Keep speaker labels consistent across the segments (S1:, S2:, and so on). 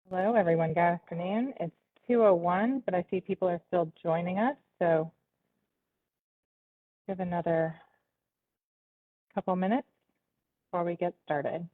S1: Hello, everyone. Good afternoon. It's 2:01, but I see people are still joining us, so give another couple minutes before we get started.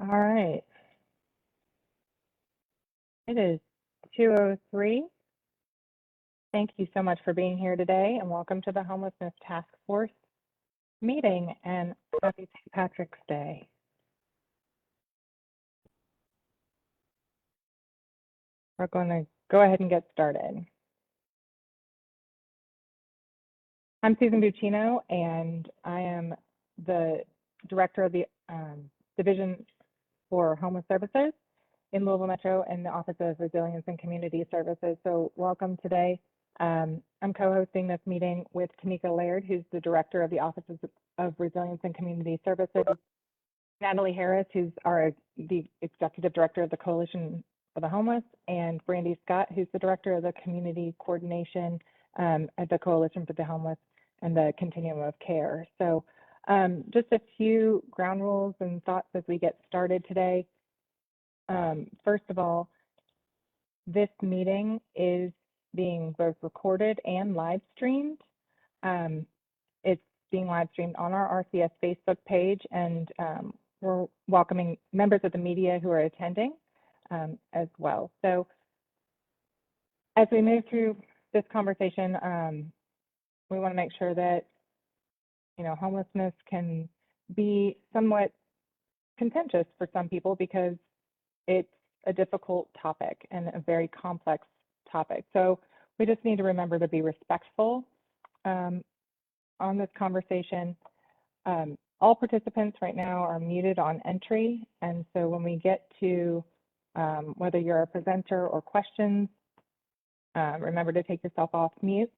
S1: All right. It is 2:03. Thank you so much for being here today and welcome to the Homelessness Task Force meeting and happy St. Patrick's Day. We're going to go ahead and get started. I'm Susan Buccino and I am the director of the Division for Homeless Services in Louisville Metro and the Office of Resilience and Community Services. So welcome today. I'm co-hosting this meeting with Tanika Laird, who's the director of the Office of Resilience and Community Services, Natalie Harris, who's the executive director of the Coalition for the Homeless, and Brandy Scott, who's the director of the Community Coordination at the Coalition for the Homeless and the Continuum of Care. So just a few ground rules and thoughts as we get started today. First of all, this meeting is being both recorded and live streamed. It's being live streamed on our RCS Facebook page, and we're welcoming members of the media who are attending as well. So as we move through this conversation, we want to make sure that, homelessness can be somewhat contentious for some people because it's a difficult topic and a very complex topic. So we just need to remember to be respectful on this conversation. All participants right now are muted on entry. And so when we get to whether you're a presenter or questions, remember to take yourself off mute,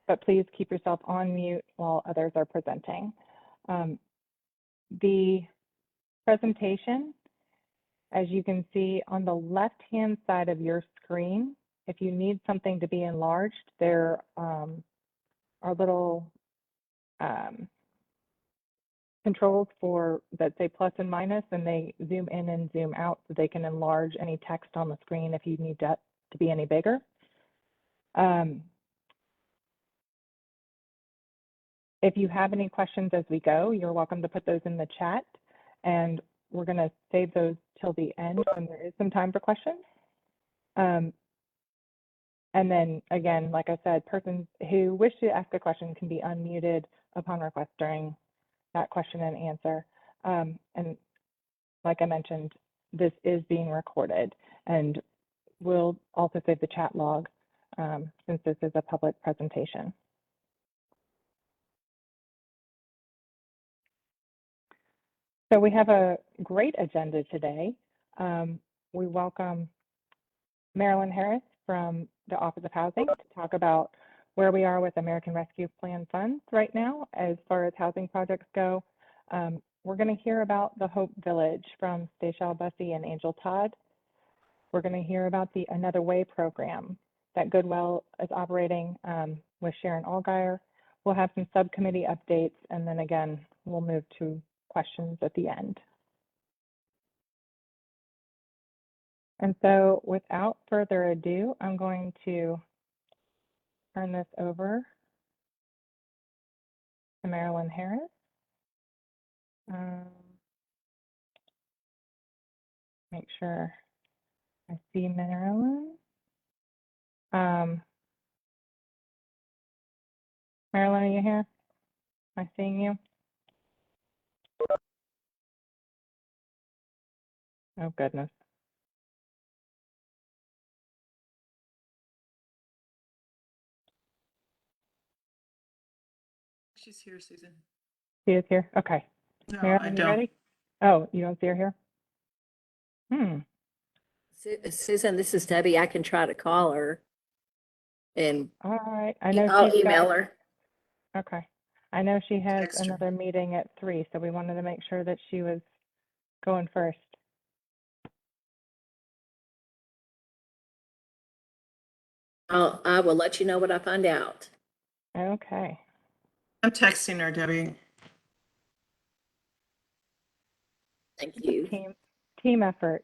S1: but please keep yourself on mute while others are presenting. The presentation, as you can see on the left-hand side of your screen, if you need something to be enlarged, there are little controls that say plus and minus, and they zoom in and zoom out so they can enlarge any text on the screen if you need that to be any bigger. If you have any questions as we go, you're welcome to put those in the chat, and we're going to save those till the end when there is some time for questions. And then again, like I said, persons who wish to ask a question can be unmuted upon request during that question and answer. And like I mentioned, this is being recorded, and we'll also save the chat log since this is a public presentation. So we have a great agenda today. We welcome Marilyn Harris from the Office of Housing to talk about where we are with American Rescue Plan funds right now as far as housing projects go. We're going to hear about the Hope Village from Stachel Bussey and Angel Todd. We're going to hear about the Another Way program that Goodwill is operating with Sharon Allgaier. We'll have some subcommittee updates, and then again, we'll move to questions at the end. And so without further ado, I'm going to turn this over to Marilyn Harris. Make sure I see Marilyn. Marilyn, are you here? Am I seeing you? Oh, goodness.
S2: She's here, Susan.
S1: She is here? Okay.
S2: No,
S1: Marilyn,
S2: I
S1: you
S2: don't.
S1: ready? Oh, you don't see her here?
S3: Susan, this is Debbie. I can try to call her and
S1: All right. I know
S3: I'll
S1: she's
S3: email her.
S1: Okay. I know she has
S2: Text her.
S1: another meeting at 3, so we wanted to make sure that she was going first.
S3: I will let you know what I find out.
S1: Okay.
S2: I'm texting her, Debbie.
S3: Thank you.
S1: Team effort.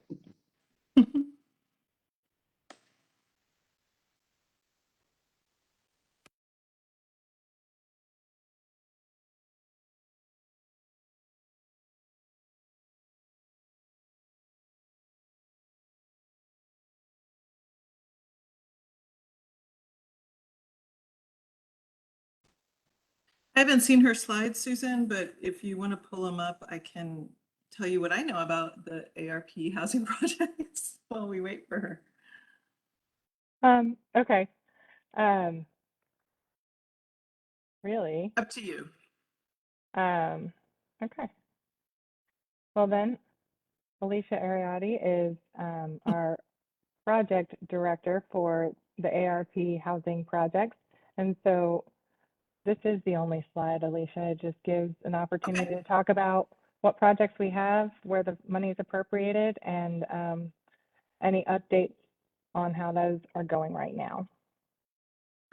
S2: I haven't seen her slides, Susan, but if you want to pull them up, I can tell you what I know about the ARP housing projects while we wait for her.
S1: Okay. Really?
S2: Up to you.
S1: Okay. Well then, Alicia Ariotti is our project director for the ARP housing projects. And so this is the only slide, Alicia. It just gives an opportunity to talk about what projects we have, where the money is appropriated, and any updates on how those are going right now.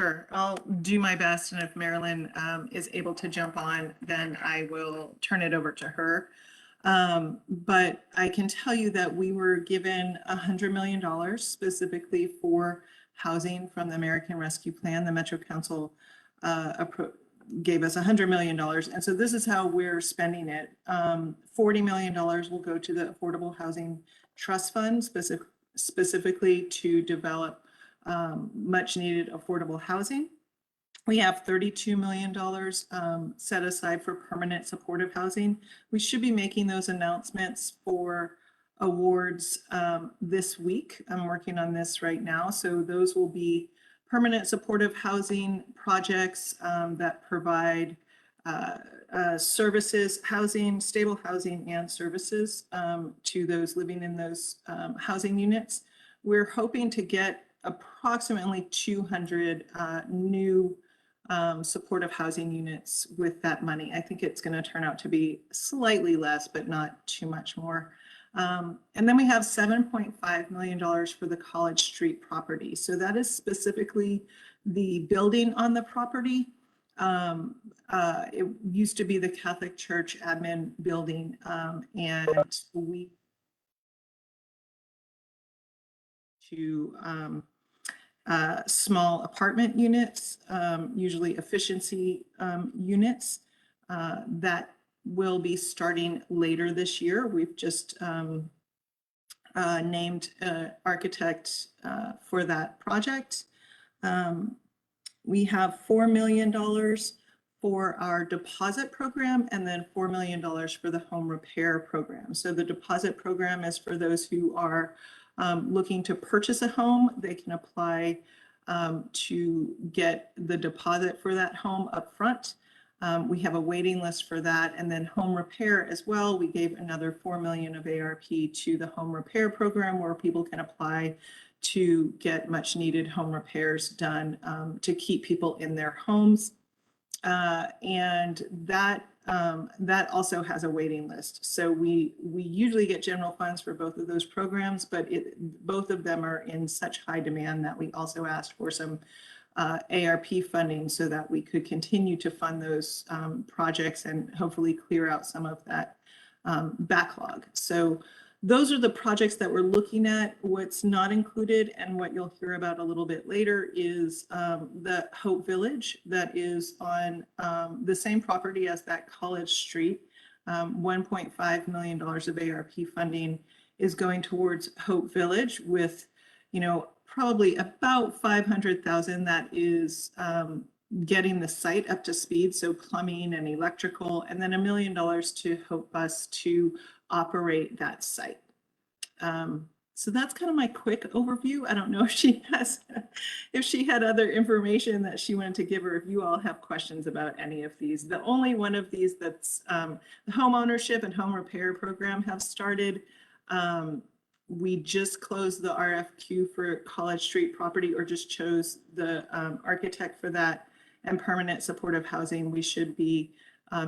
S2: Sure, I'll do my best, and if Marilyn is able to jump on, then I will turn it over to her. But I can tell you that we were given $100 million specifically for housing from the American Rescue Plan. The Metro Council gave us $100 million, and so this is how we're spending it. $40 million will go to the Affordable Housing Trust Fund, specifically to develop much needed affordable housing. We have $32 million set aside for permanent supportive housing. We should be making those announcements for awards this week. I'm working on this right now. So those will be permanent supportive housing projects that provide services, housing, stable housing and services to those living in those housing units. We're hoping to get approximately 200 new supportive housing units with that money. I think it's going to turn out to be slightly less, but not too much more. And then we have $7.5 million for the College Street property. So that is specifically the building on the property. It used to be the Catholic Church admin building, and we to small apartment units, usually efficiency units that will be starting later this year. We've just named architect for that project. We have $4 million for our deposit program, and then $4 million for the home repair program. So the deposit program is for those who are looking to purchase a home. They can apply to get the deposit for that home up front. We have a waiting list for that. And then home repair as well. We gave another $4 million of ARP to the home repair program, where people can apply to get much needed home repairs done to keep people in their homes. And that also has a waiting list. So we usually get general funds for both of those programs, but both of them are in such high demand that we also asked for some ARP funding so that we could continue to fund those projects and hopefully clear out some of that backlog. So those are the projects that we're looking at. What's not included, and what you'll hear about a little bit later, is the Hope Village that is on the same property as that College Street. $1.5 million of ARP funding is going towards Hope Village, with, probably about 500,000 that is getting the site up to speed, so plumbing and electrical, and then $1 million to Hope Bus to operate that site. So that's kind of my quick overview. I don't know if she had other information that she wanted to give, or if you all have questions about any of these. The only one of these that's the home ownership and home repair program have started. We just closed the RFQ for College Street property, or just chose the architect for that, and permanent supportive housing. We should be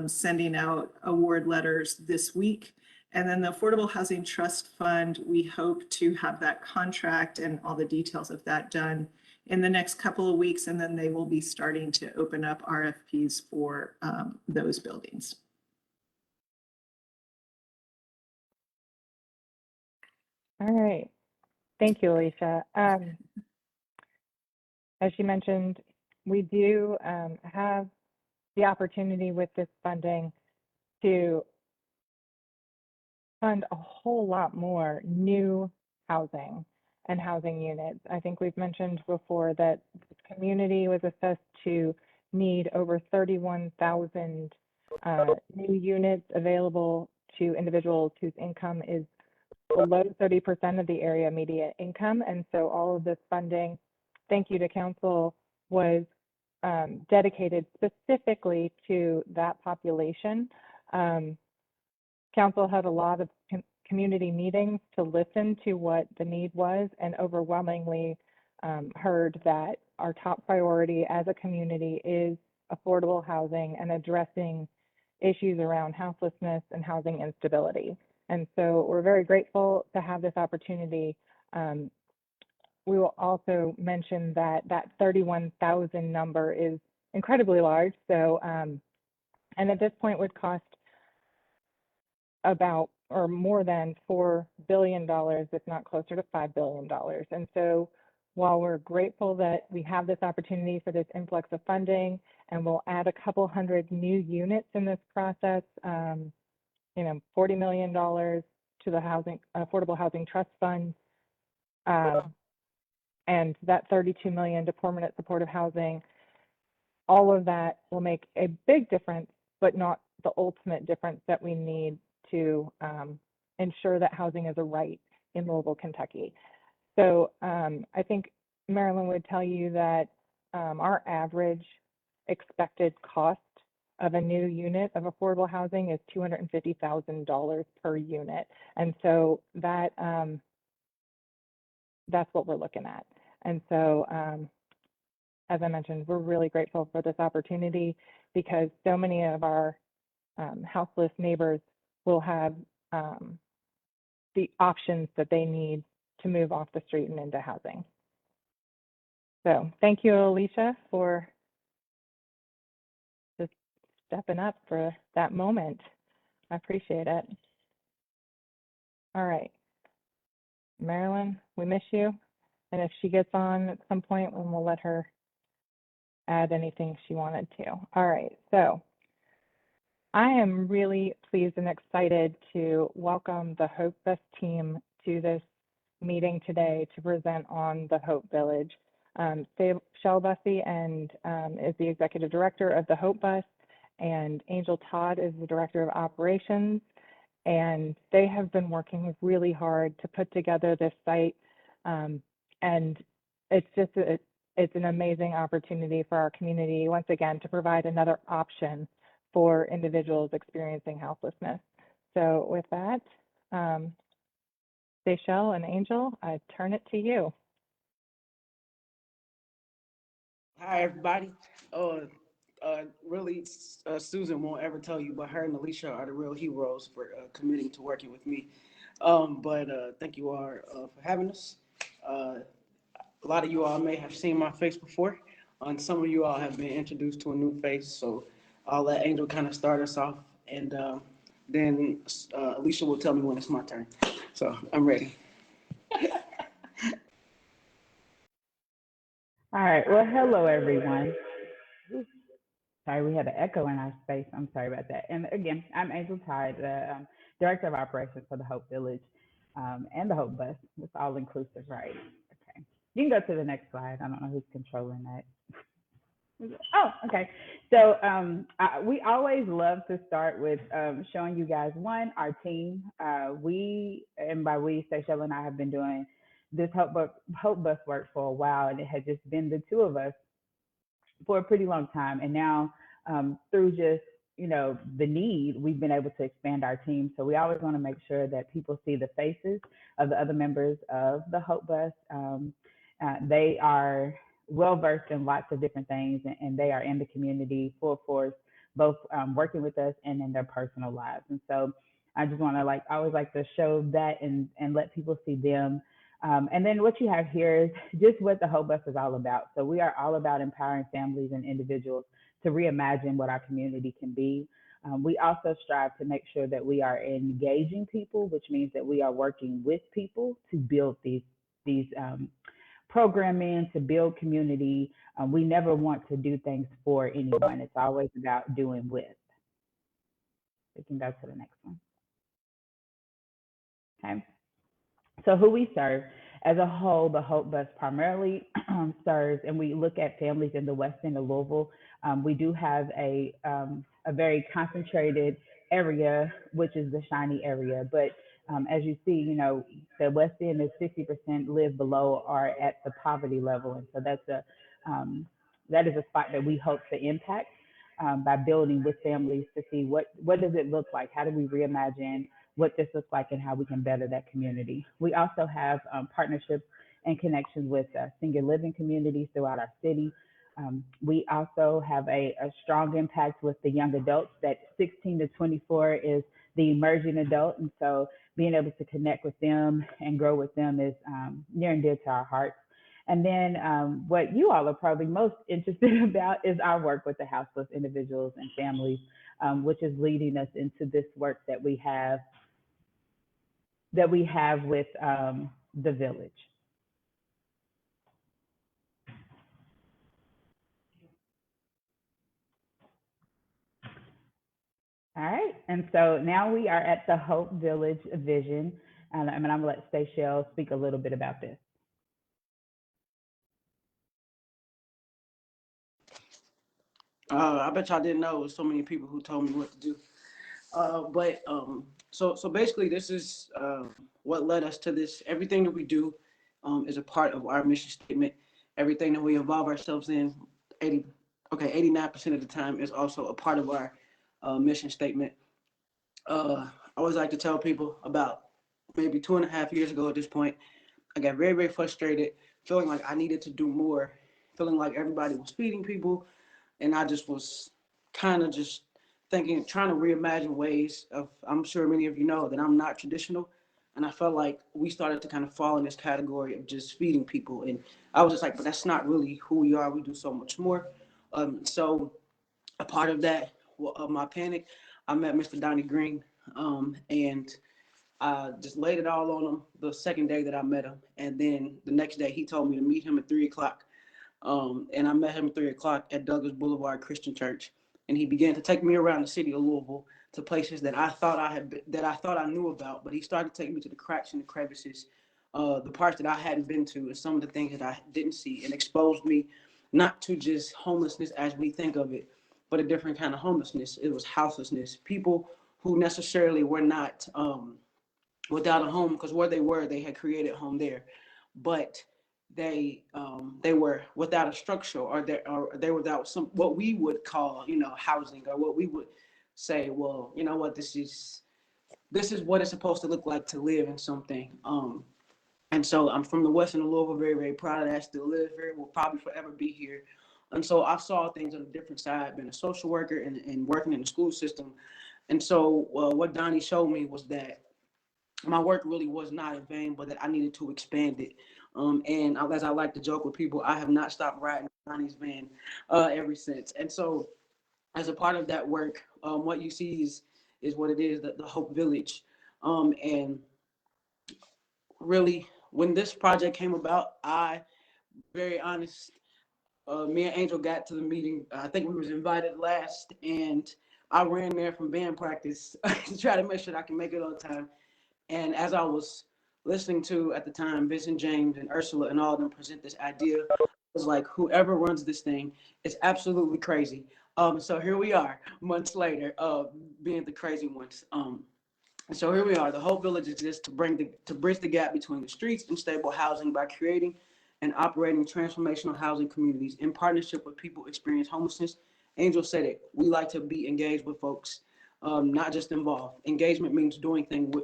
S2: sending out award letters this week. And then the Affordable Housing Trust Fund, we hope to have that contract and all the details of that done in the next couple of weeks. And then they will be starting to open up RFPs for those buildings.
S1: All right. Thank you, Alicia. As you mentioned, we do have the opportunity with this funding to fund a whole lot more new housing and housing units. I think we've mentioned before that this community was assessed to need over 31,000 new units available to individuals whose income is below 30% of the area median income. And so all of this funding, thank you to council, was dedicated specifically to that population. Council had a lot of community meetings to listen to what the need was, and overwhelmingly heard that our top priority as a community is affordable housing and addressing issues around houselessness and housing instability. And so we're very grateful to have this opportunity. We will also mention that that 31,000 number is incredibly large. So, and at this point would cost about or more than $4 billion, if not closer to $5 billion. And so while we're grateful that we have this opportunity for this influx of funding, and we'll add a couple hundred new units in this process, you know, $40 million to the Affordable Housing Trust Fund, and that $32 million to permanent supportive housing, all of that will make a big difference, but not the ultimate difference that we need to ensure that housing is a right in Louisville, Kentucky. So I think Marilyn would tell you that our average expected cost of a new unit of affordable housing is $250,000 per unit. And so that that's what we're looking at. And so as I mentioned, we're really grateful for this opportunity, because so many of our houseless neighbors will have the options that they need to move off the street and into housing. So thank you, Alicia, for just stepping up for that moment. I appreciate it. All right, Marilyn, we miss you. And if she gets on at some point, we'll let her add anything she wanted to. All right, so I am really pleased and excited to welcome the Hope Bus team to this meeting today to present on the Hope Village. Shell Bussey is the executive director of the Hope Bus, and Angel Todd is the director of operations. And they have been working really hard to put together this site. And it's just, it's an amazing opportunity for our community, once again, to provide another option for individuals experiencing houselessness. So with that, Seychelle and Angel, I turn it to you.
S4: Hi, everybody. Really, Susan won't ever tell you, but her and Alicia are the real heroes for committing to working with me. Thank you all for having us. A lot of you all may have seen my face before, and some of you all have been introduced to a new face. So I'll let Angel kind of start us off, and then Alicia will tell me when it's my turn. So I'm ready.
S5: All right. Well, hello, everyone. Sorry, we had an echo in our space. I'm sorry about that. And again, I'm Angel Todd, the Director of Operations for the Hope Village and the Hope Bus. It's all inclusive, right? Okay. You can go to the next slide. I don't know who's controlling that. Oh, okay. So we always love to start with showing you guys, one, our team. And by we, Seychelle and I have been doing this Hope Bus work for a while, and it had just been the two of us for a pretty long time. And now through just, you know, the need, we've been able to expand our team. So we always want to make sure that people see the faces of the other members of the Hope Bus. They are well-versed in lots of different things, and they are in the community full force, both working with us and in their personal lives. And so I just want to always like to show that and let people see them. And then what you have here is just what the Hope Bus is all about. So we are all about empowering families and individuals to reimagine what our community can be. We also strive to make sure that we are engaging people, which means that we are working with people to build these programming, to build community. We never want to do things for anyone. It's always about doing with. We can go to the next one. Okay. So who we serve as a whole, the Hope Bus primarily serves, and we look at families in the west end of Louisville, We do have a very concentrated area, which is the Shiny area. But as you see, you know, the West End is 60% live below or at the poverty level, and so that is a spot that we hope to impact by building with families to see what does it look like, how do we reimagine what this looks like, and how we can better that community. We also have partnerships and connections with senior living communities throughout our city. We also have a strong impact with the young adults. That 16 to 24 is the emerging adult, and so being able to connect with them and grow with them is near and dear to our hearts. And then what you all are probably most interested about is our work with the houseless individuals and families, which is leading us into this work that we have with the village. All right, and so now we are at the Hope Village vision, and I'm going to let Stachel speak a little bit about this.
S4: I bet y'all didn't know so many people who told me what to do. So basically, this is what led us to this. Everything that we do is a part of our mission statement. Everything that we involve ourselves in, 89% of the time is also a part of our mission statement. I always like to tell people about maybe 2.5 years ago at this point, I got very, very frustrated, feeling like I needed to do more, feeling like everybody was feeding people, and I just was kind of just thinking, trying to reimagine ways of, I'm sure many of you know that I'm not traditional. And I felt like we started to kind of fall in this category of just feeding people. And I was just like, but that's not really who we are. We do so much more. So a part of that, of my panic, I met Mr. Donnie Green, and I just laid it all on him the second day that I met him. And then the next day he told me to meet him at 3 o'clock. And I met him at 3 o'clock at Douglas Boulevard Christian Church. And he began to take me around the city of Louisville to places that I thought I knew about, but he started taking me to the cracks and the crevices, the parts that I hadn't been to, and some of the things that I didn't see, and exposed me not to just homelessness as we think of it, but a different kind of homelessness. It was houselessness. People who necessarily were not without a home, because where they were, they had created a home there, but they were without a structure, or they were without some what we would call, housing, or what we would say, well, you know what, this is what it's supposed to look like to live in something. And so I'm from the western of Louisville, very, very proud of that. Still live here, will probably forever be here. And so I saw things on a different side, being a social worker and working in the school system. And so what Donnie showed me was that my work really was not in vain, but that I needed to expand it. And as I like to joke with people, I have not stopped riding Donnie's van ever since. And so as a part of that work, what you see is what it is, the Hope Village. And really, when this project came about, very honest, me and Angel got to the meeting. I think we was invited last, and I ran there from band practice to try to make sure I can make it on time. And as I was listening to, at the time, Vincent James and Ursula and all of them present this idea, it was like, whoever runs this thing is absolutely crazy. So here we are, months later, being the crazy ones. And so here we are. The Hope Village exists to bridge the gap between the streets and stable housing by creating and operating transformational housing communities in partnership with people experiencing homelessness. Angel said it. We like to be engaged with folks, not just involved. Engagement means doing things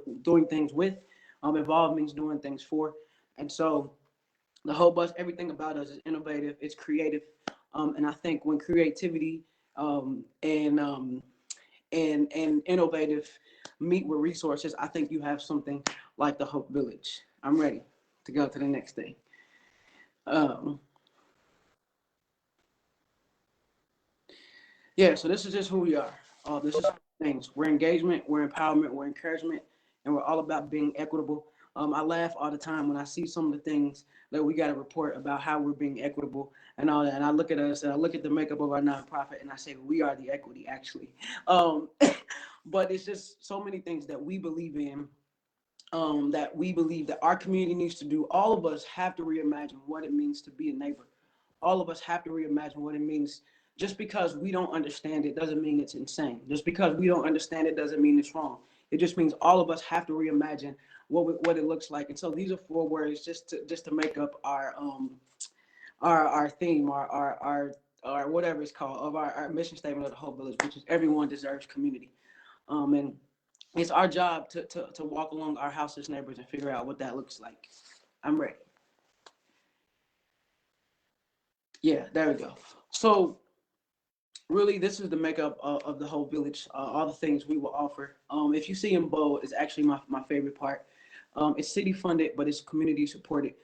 S4: with. Involved means doing things for. And so the whole bus, everything about us is innovative. It's creative, and I think when creativity and innovative meet with resources, I think you have something like the Hope Village. I'm ready to go to the next thing. Yeah, so this is just who we are. This is things. We're engagement, we're empowerment, we're encouragement, and we're all about being equitable. I laugh all the time when I see some of the things that we got to report about how we're being equitable and all that. And I look at us and I look at the makeup of our nonprofit and I say, we are the equity, actually. But it's just so many things that we believe in, that we believe that our community needs to do. All of us have to reimagine what it means to be a neighbor. All of us have to reimagine what it means just because we don't understand it doesn't mean it's insane. Just because we don't understand it doesn't mean it's wrong. It just means all of us have to reimagine what it looks like. And so these are 4 words just to make up our theme, our whatever it's called, of our mission statement of the whole village, which is everyone deserves community. And it's our job to walk along our houses, neighbors, and figure out what that looks like. I'm ready. Yeah, there we go. So really, this is the makeup of the whole village, all the things we will offer. If you see in bold, is actually my favorite part. It's city funded, but it's community supported.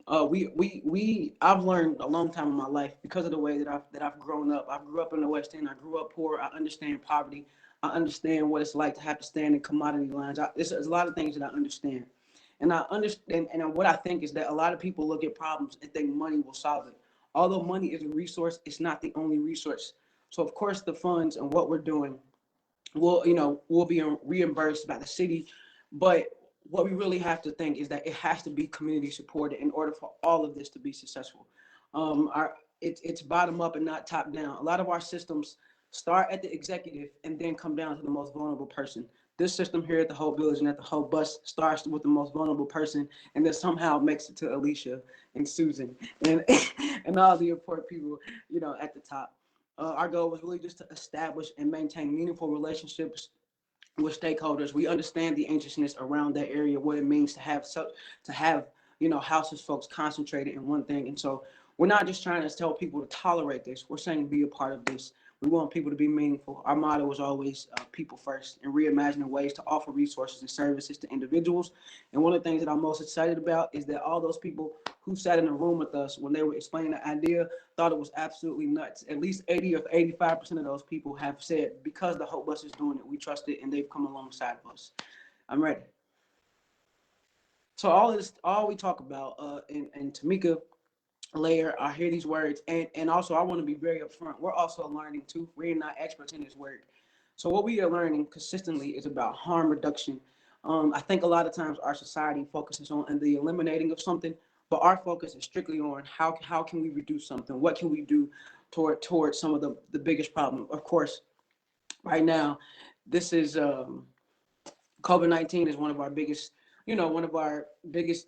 S4: I've learned a long time in my life because of the way that I've grown up. I grew up in the West End. I grew up poor. I understand poverty. I understand what it's like to have to stand in commodity lines. There's a lot of things that I understand. And I understand, and what I think is that a lot of people look at problems and think money will solve it. Although money is a resource, it's not the only resource. So of course the funds and what we're doing will be reimbursed by the city, but what we really have to think is that it has to be community supported in order for all of this to be successful. It's bottom up and not top down. A lot of our systems start at the executive and then come down to the most vulnerable person. This system here at the Hope Village and at the Hope Bus starts with the most vulnerable person and then somehow makes it to Alicia and Susan and and all the important people, at the top. Our goal was really just to establish and maintain meaningful relationships with stakeholders. We understand the anxiousness around that area, what it means to have houses folks concentrated in one thing. And so we're not just trying to tell people to tolerate this. We're saying be a part of this. We want people to be meaningful. Our motto is always people first, and reimagining ways to offer resources and services to individuals. And one of the things that I'm most excited about is that all those people who sat in the room with us when they were explaining the idea thought it was absolutely nuts. At least 80 or 85% of those people have said, because the Hope Bus is doing it, we trust it, and they've come alongside of us. I'm ready. So all we talk about, and Tamika layer, I hear these words, and also I want to be very upfront. We're also learning too. We're not experts in this word. So what we are learning consistently is about harm reduction. I think a lot of times our society focuses on the eliminating of something, but our focus is strictly on how can we reduce something? What can we do toward some of the biggest problem? Of course, right now, this is COVID-19 is one of our biggest,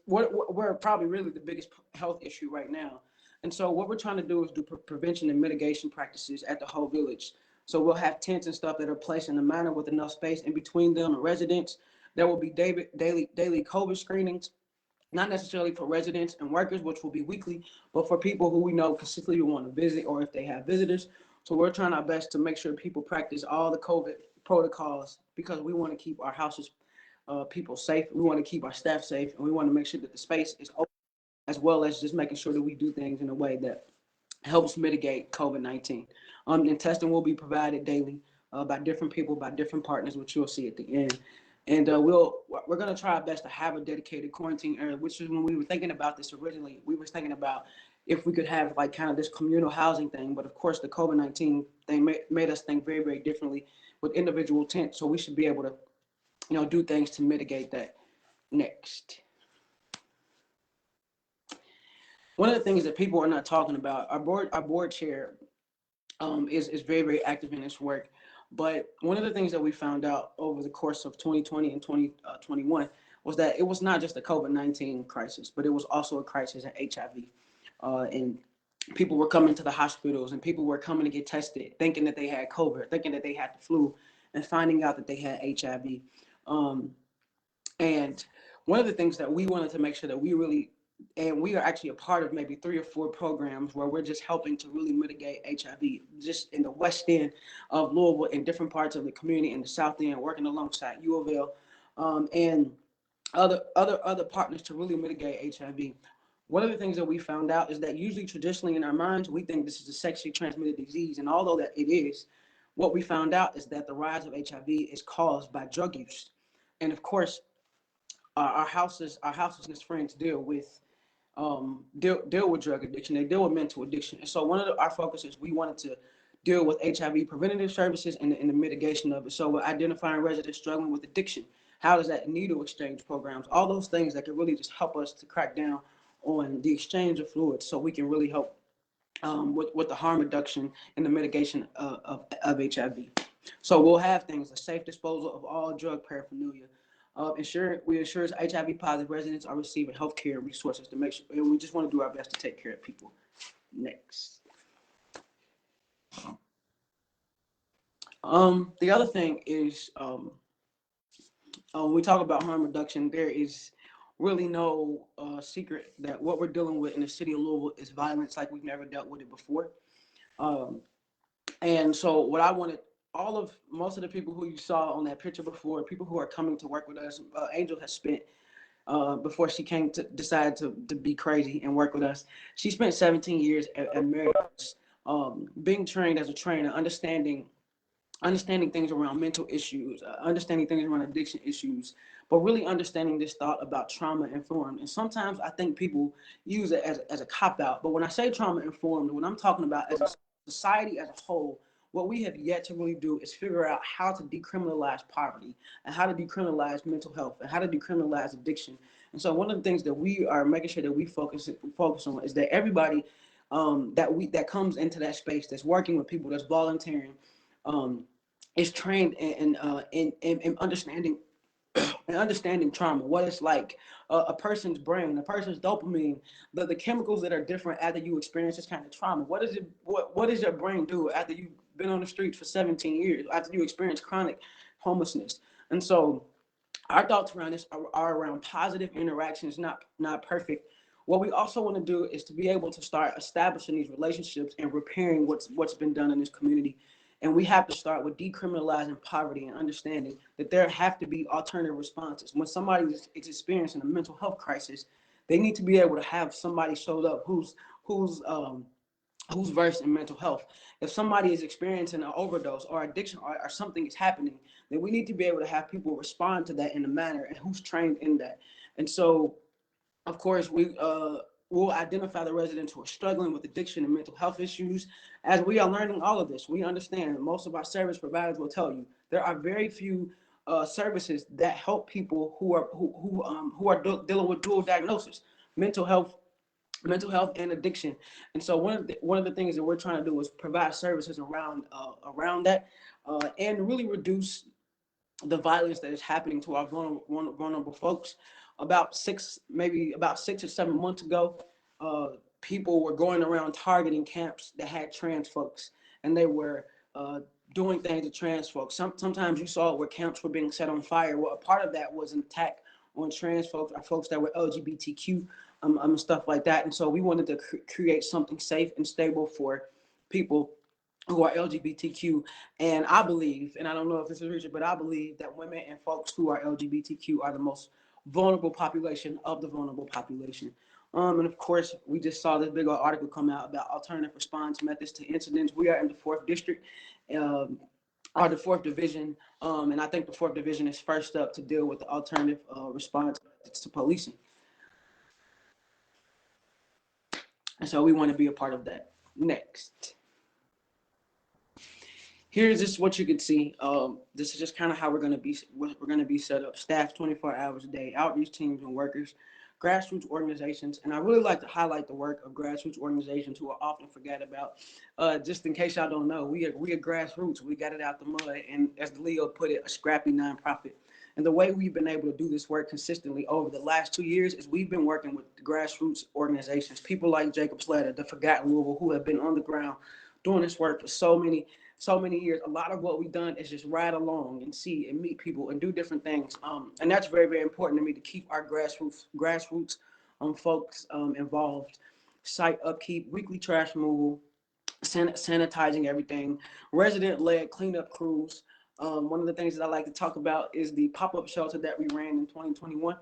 S4: we're probably really the biggest health issue right now. And so what we're trying to do is do prevention and mitigation practices at the whole village. So we'll have tents and stuff that are placed in a manner with enough space in between them and residents. There will be daily COVID screenings, not necessarily for residents and workers, which will be weekly, but for people who we know consistently want to visit or if they have visitors. So we're trying our best to make sure people practice all the COVID protocols because we want to keep our houses, people safe. We want to keep our staff safe, and we want to make sure that the space is open, as well as just making sure that we do things in a way that helps mitigate COVID-19. And testing will be provided daily by different people, by different partners, which you'll see at the end. And we're going to try our best to have a dedicated quarantine area, which is when we were thinking about this originally, we were thinking about if we could have like kind of this communal housing thing. But of course, the COVID-19 thing made us think very, very differently with individual tents. So we should be able to, do things to mitigate that. Next. One of the things that people are not talking about, our board chair is very, very active in this work. But one of the things that we found out over the course of 2020 and 2021 was that it was not just a COVID-19 crisis, but it was also a crisis in HIV. And people were coming to the hospitals and people were coming to get tested, thinking that they had COVID, thinking that they had the flu, and finding out that they had HIV. And one of the things that we wanted to make sure that we are actually a part of maybe 3 or 4 programs where we're just helping to really mitigate HIV just in the West End of Louisville, in different parts of the community, in the South End, working alongside U of L, and other partners to really mitigate HIV. One of the things that we found out is that usually traditionally in our minds, we think this is a sexually transmitted disease. And although that it is, what we found out is that the rise of HIV is caused by drug use. And of course, our houselessness friends deal with drug addiction. They deal with mental addiction. And so one of our focuses, we wanted to deal with HIV preventative services and the mitigation of it. So we're identifying residents struggling with addiction. How does that needle exchange programs? All those things that can really just help us to crack down on the exchange of fluids, so we can really help with the harm reduction and the mitigation of HIV. So we'll have things, a safe disposal of all drug paraphernalia. We ensure HIV positive residents are receiving healthcare resources to make sure, and we just want to do our best to take care of people. Next. The other thing is, when we talk about harm reduction, there is really no secret that what we're dealing with in the city of Louisville is violence like we've never dealt with it before. Um, and so what I wanted, most of the people who you saw on that picture before, people who are coming to work with us, Angel has spent, before she came to decide to be crazy and work with us, she spent 17 years at Marriott, being trained as a trainer, understanding things around mental issues, understanding things around addiction issues, but really understanding this thought about trauma informed. And sometimes I think people use it as a cop out. But when I say trauma informed, what I'm talking about as a society as a whole, what we have yet to really do is figure out how to decriminalize poverty and how to decriminalize mental health and how to decriminalize addiction. And so one of the things that we are making sure that we focus on is that everybody that comes into that space, that's working with people, that's volunteering, um, is trained in understanding and understanding trauma, what it's like, a person's brain, a person's dopamine, the chemicals that are different after you experience this kind of trauma. What does your brain do after you've been on the streets for 17 years, after you experience chronic homelessness? And so our thoughts around this are around positive interactions, not perfect. What we also want to do is to be able to start establishing these relationships and repairing what's been done in this community. And we have to start with decriminalizing poverty and understanding that there have to be alternative responses. When somebody is experiencing a mental health crisis, they need to be able to have somebody showed up who's versed in mental health. If somebody is experiencing an overdose or addiction or something is happening, then we need to be able to have people respond to that in a manner and who's trained in that. And so, of course, we'll identify the residents who are struggling with addiction and mental health issues. As we are learning all of this, we understand most of our service providers will tell you there are very few services that help people who are dealing with dual diagnosis, mental health and addiction. And so one of the things that we're trying to do is provide services around that, and really reduce the violence that is happening to our vulnerable folks. About 6 or 7 months ago, people were going around targeting camps that had trans folks, and they were doing things to trans folks. Sometimes you saw it where camps were being set on fire. Well, a part of that was an attack on trans folks or folks that were LGBTQ, stuff like that. And so we wanted to create something safe and stable for people who are LGBTQ. And I believe, and I don't know if this is Richard, but I believe that women and folks who are LGBTQ are the most vulnerable population of the vulnerable population. And of course, we just saw this big old article come out about alternative response methods to incidents. We are in the 4th district, or the 4th division, and I think the 4th division is first up to deal with the alternative response to policing. And so we want to be a part of that. Next. Here's just what you can see. This is just kind of how we're going to be set up. Staff 24 hours a day, outreach teams and workers, grassroots organizations. And I really like to highlight the work of grassroots organizations who are often forgot about. Just in case y'all don't know, we are grassroots. We got it out the mud. And as Leo put it, a scrappy nonprofit. And the way we've been able to do this work consistently over the last 2 years is we've been working with grassroots organizations, people like Jacob Slater, the Forgotten Louisville, who have been on the ground doing this work for so many years. A lot of what we've done is just ride along and see and meet people and do different things. And that's very, very important to me, to keep our grassroots folks involved. Site upkeep, weekly trash removal, sanitizing everything, resident-led cleanup crews. One of the things that I like to talk about is the pop-up shelter that we ran in 2021.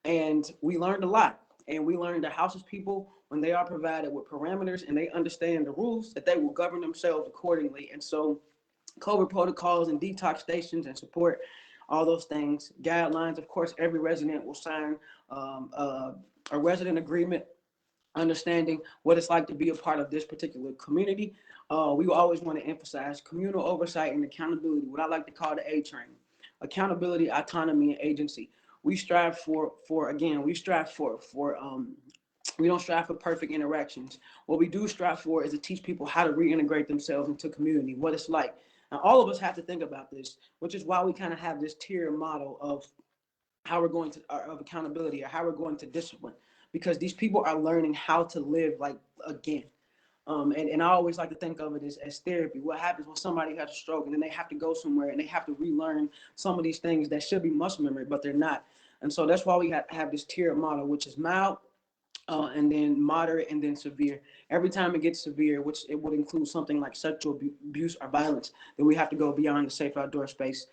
S4: And we learned a lot. And we learned that houses people, when they are provided with parameters and they understand the rules, that they will govern themselves accordingly. And so COVID protocols and detox stations and support, all those things, guidelines. Of course, every resident will sign a resident agreement, understanding what it's like to be a part of this particular community. We always want to emphasize communal oversight and accountability, what I like to call the A train: accountability, autonomy, and agency. We strive for We don't strive for perfect interactions. What we do strive for is to teach people how to reintegrate themselves into community, what it's like. And all of us have to think about this, which is why we kind of have this tier model of how we're going to of accountability or how we're going to discipline, because these people are learning how to live like again. And I always like to think of it as therapy. What happens when somebody has a stroke and then they have to go somewhere and they have to relearn some of these things that should be muscle memory, but they're not. And so that's why we have this tiered model, which is mild, and then moderate, and then severe. Every time it gets severe, which it would include something like sexual abuse or violence, then we have to go beyond the safe outdoor space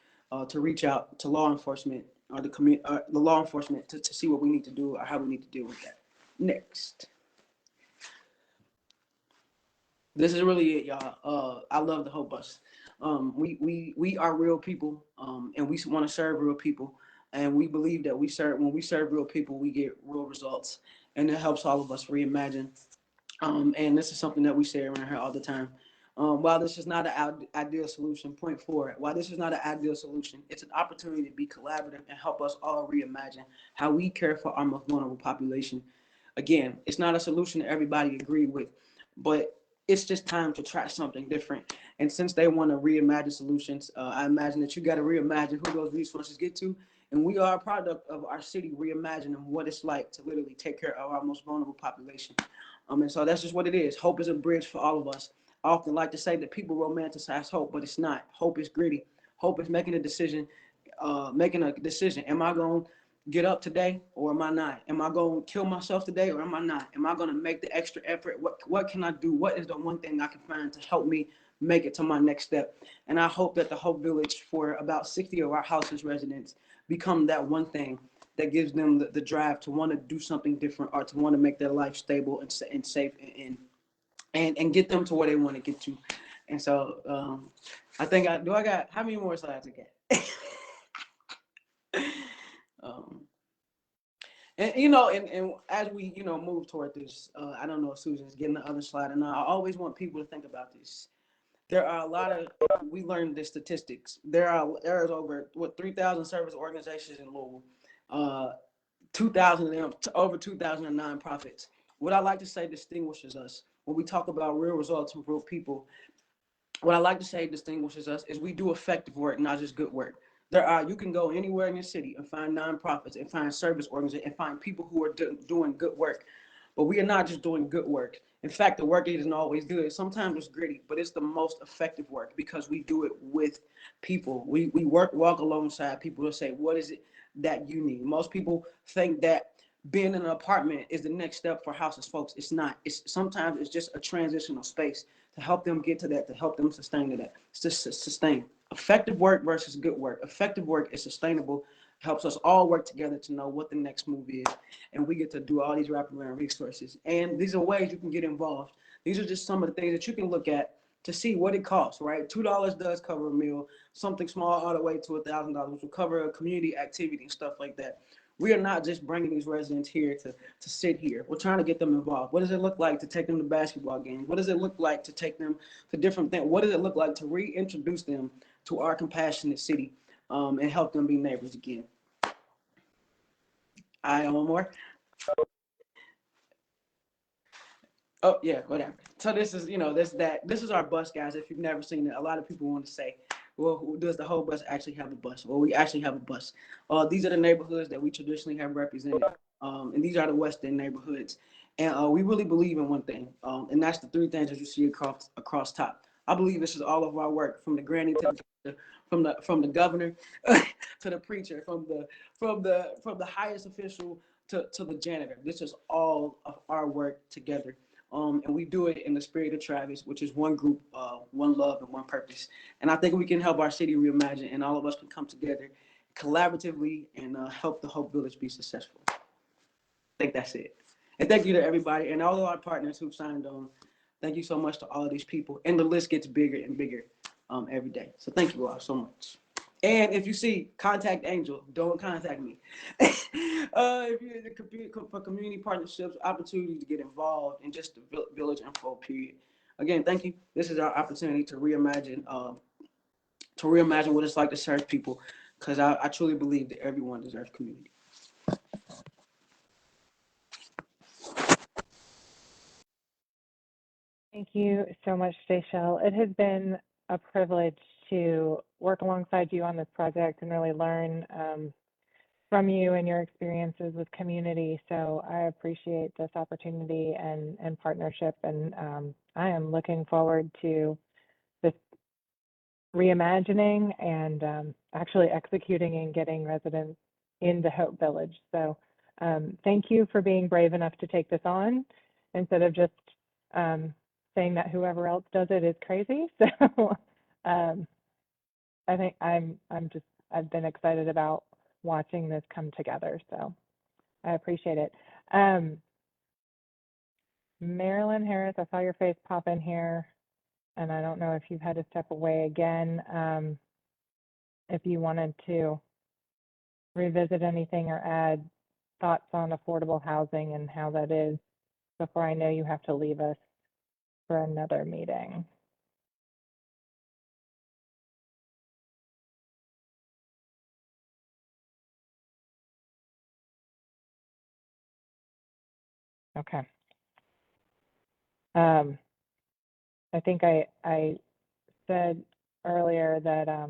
S4: to reach out to law enforcement or the law enforcement to see what we need to do or how we need to deal with that. Next. This is really it, y'all. I love the Hope Bus. We are real people, and we want to serve real people, and we believe that when we serve real people, we get real results, and it helps all of us reimagine. And this is something that we say around here all the time. While this is not an ideal solution, point four, while this is not an ideal solution, it's an opportunity to be collaborative and help us all reimagine how we care for our most vulnerable population. Again, it's not a solution that everybody agreed with, but it's just time to try something different. And since they want to reimagine solutions, I imagine that you got to reimagine who those resources get to. And we are a product of our city reimagining what it's like to literally take care of our most vulnerable population. And so that's just what it is. Hope is a bridge for all of us. I often like to say that people romanticize hope, but it's not. Hope is gritty. Hope is making a decision. Am I going to get up today or am I not? Am I going to kill myself today or am I not? Am I going to make the extra effort? What can I do? What is the one thing I can find to help me make it to my next step? And I hope that the Hope Village, for about 60 of our house's residents, become that one thing that gives them the drive to want to do something different or to want to make their life stable and safe and get them to where they want to get to. And so I think I got how many more slides I got? um, and as we move toward this, I don't know if Susan's getting the other slide, and I always want people to think about this. There are a lot of, we learned the statistics. There is over 3,000 service organizations in Louisville. 2,000 of them, over 2,000 nonprofits. What I like to say distinguishes us when we talk about real results from real people. What I like to say distinguishes us is we do effective work, not just good work. You can go anywhere in your city and find nonprofits and find service organizations and find people who are doing good work. But we are not just doing good work. In fact, the work isn't always good. Sometimes it's gritty, but it's the most effective work because we do it with people. We walk alongside people to say, what is it that you need? Most people think that being in an apartment is the next step for houseless folks. It's not. Sometimes it's just a transitional space to help them get to that, to help them sustain to that. It's just sustain. Effective work versus good work. Effective work is sustainable, helps us all work together to know what the next move is. And we get to do all these wraparound resources. And these are ways you can get involved. These are just some of the things that you can look at to see what it costs, right? $2 does cover a meal. Something small all the way to $1,000 will cover a community activity and stuff like that. We are not just bringing these residents here to sit here. We're trying to get them involved. What does it look like to take them to basketball games? What does it look like to take them to different things? What does it look like to reintroduce them to our compassionate city and help them be neighbors again? One more. Oh yeah, whatever. So this is our bus, guys. If you've never seen it, a lot of people want to say, well, does the whole bus actually have a bus? Well, we actually have a bus. These are the neighborhoods that we traditionally have represented, and these are the West End neighborhoods. And we really believe in one thing, and that's the three things that you see across top. I believe this is all of our work, from the granny to from the governor to the preacher, from the highest official to the janitor. This is all of our work together. And we do it in the spirit of Travis, which is one group, one love, and one purpose. And I think we can help our city reimagine, and all of us can come together collaboratively and help the Hope Village be successful. I think that's it. And thank you to everybody and all of our partners who've signed on. Thank you so much to all of these people. And the list gets bigger and bigger every day. So thank you all so much. And if you see Contact Angel, don't contact me. If you're for community partnerships, opportunities to get involved in just the village info period. Again, thank you. This is our opportunity to reimagine what it's like to serve people, because I truly believe that everyone deserves community.
S1: you so much, Seychelle. It has been a privilege to work alongside you on this project and really learn from you and your experiences with community. So I appreciate this opportunity and partnership. And I am looking forward to this reimagining and actually executing and getting residents into Hope Village. So thank you for being brave enough to take this on instead of just saying that whoever else does it is crazy. So I think I've been excited about watching this come together. So I appreciate it. Marilyn Harris, I saw your face pop in here, and I don't know if you've had to step away again. If you wanted to revisit anything or add thoughts on affordable housing and how that is before I know you have to leave us for another meeting. Okay. I think I said earlier that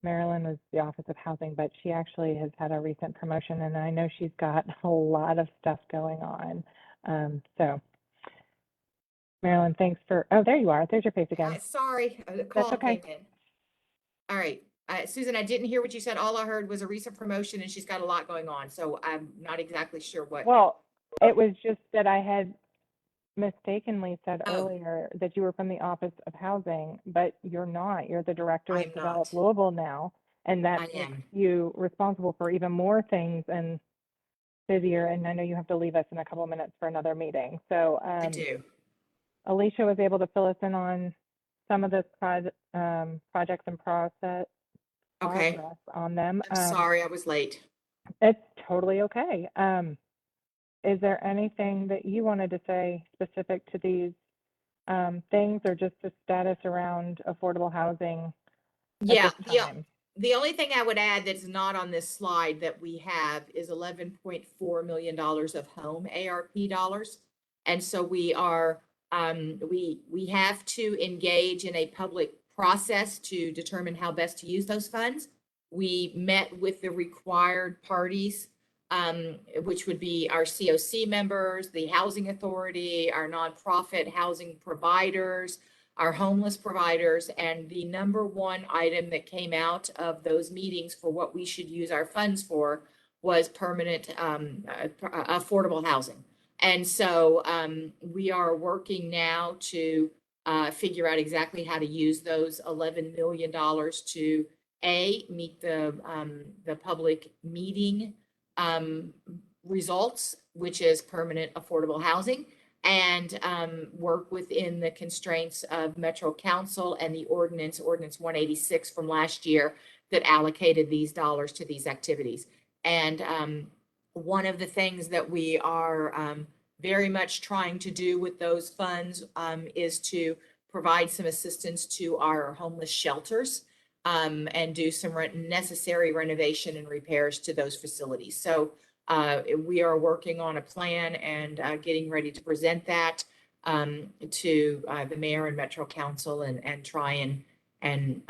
S1: Marilyn was the Office of Housing, but she actually has had a recent promotion, and I know she's got a lot of stuff going on. So, Marilyn, thanks for, oh, there you are. There's your face again.
S6: Sorry, the call
S1: okay.
S6: came in. All right, Susan, I didn't hear what you said. All I heard was a recent promotion and she's got a lot going on. So I'm not exactly sure what.
S1: Well, it was just that I had mistakenly said
S6: Oh.
S1: earlier that you were from the Office of Housing, but you're not. You're the Director
S6: I
S1: of
S6: am
S1: Develop
S6: not.
S1: Louisville now, and that
S6: I
S1: makes
S6: am.
S1: you responsible for even more things and busier. And I know you have to leave us in a couple of minutes for another meeting. So
S6: I do.
S1: Alicia was able to fill us in on some of the projects and progress
S6: Okay.
S1: on them.
S6: I'm sorry I was late.
S1: It's totally okay. Is there anything that you wanted to say specific to these things, or just the status around affordable housing
S6: Yeah,
S1: at this time?
S6: the only thing I would add that's not on this slide that we have is $11.4 million of home ARP dollars. And so we are, we have to engage in a public process to determine how best to use those funds. We met with the required parties, which would be our COC members, the Housing Authority, our nonprofit housing providers, our homeless providers, and the number one item that came out of those meetings for what we should use our funds for was permanent affordable housing. And so we are working now to figure out exactly how to use those $11 million to meet the public meeting results, which is permanent affordable housing, and work within the constraints of Metro Council and the ordinance 186 from last year that allocated these dollars to these activities. And one of the things that we are very much trying to do with those funds is to provide some assistance to our homeless shelters and do some necessary renovation and repairs to those facilities. So we are working on a plan and getting ready to present that to the mayor and Metro Council and try and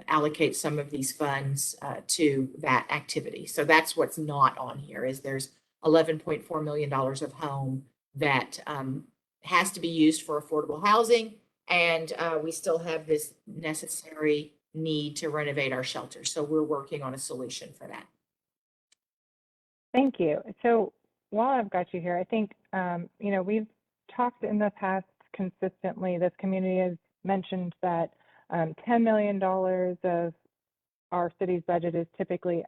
S6: allocate some of these funds to that activity. So that's what's not on here is there's $11.4 million of home that has to be used for affordable housing. And we still have this necessary need to renovate our shelters. So we're working on a solution for that.
S1: Thank you. So while I've got you here, I think, you know, we've talked in the past consistently, this community has mentioned that $10 million of our city's budget is typically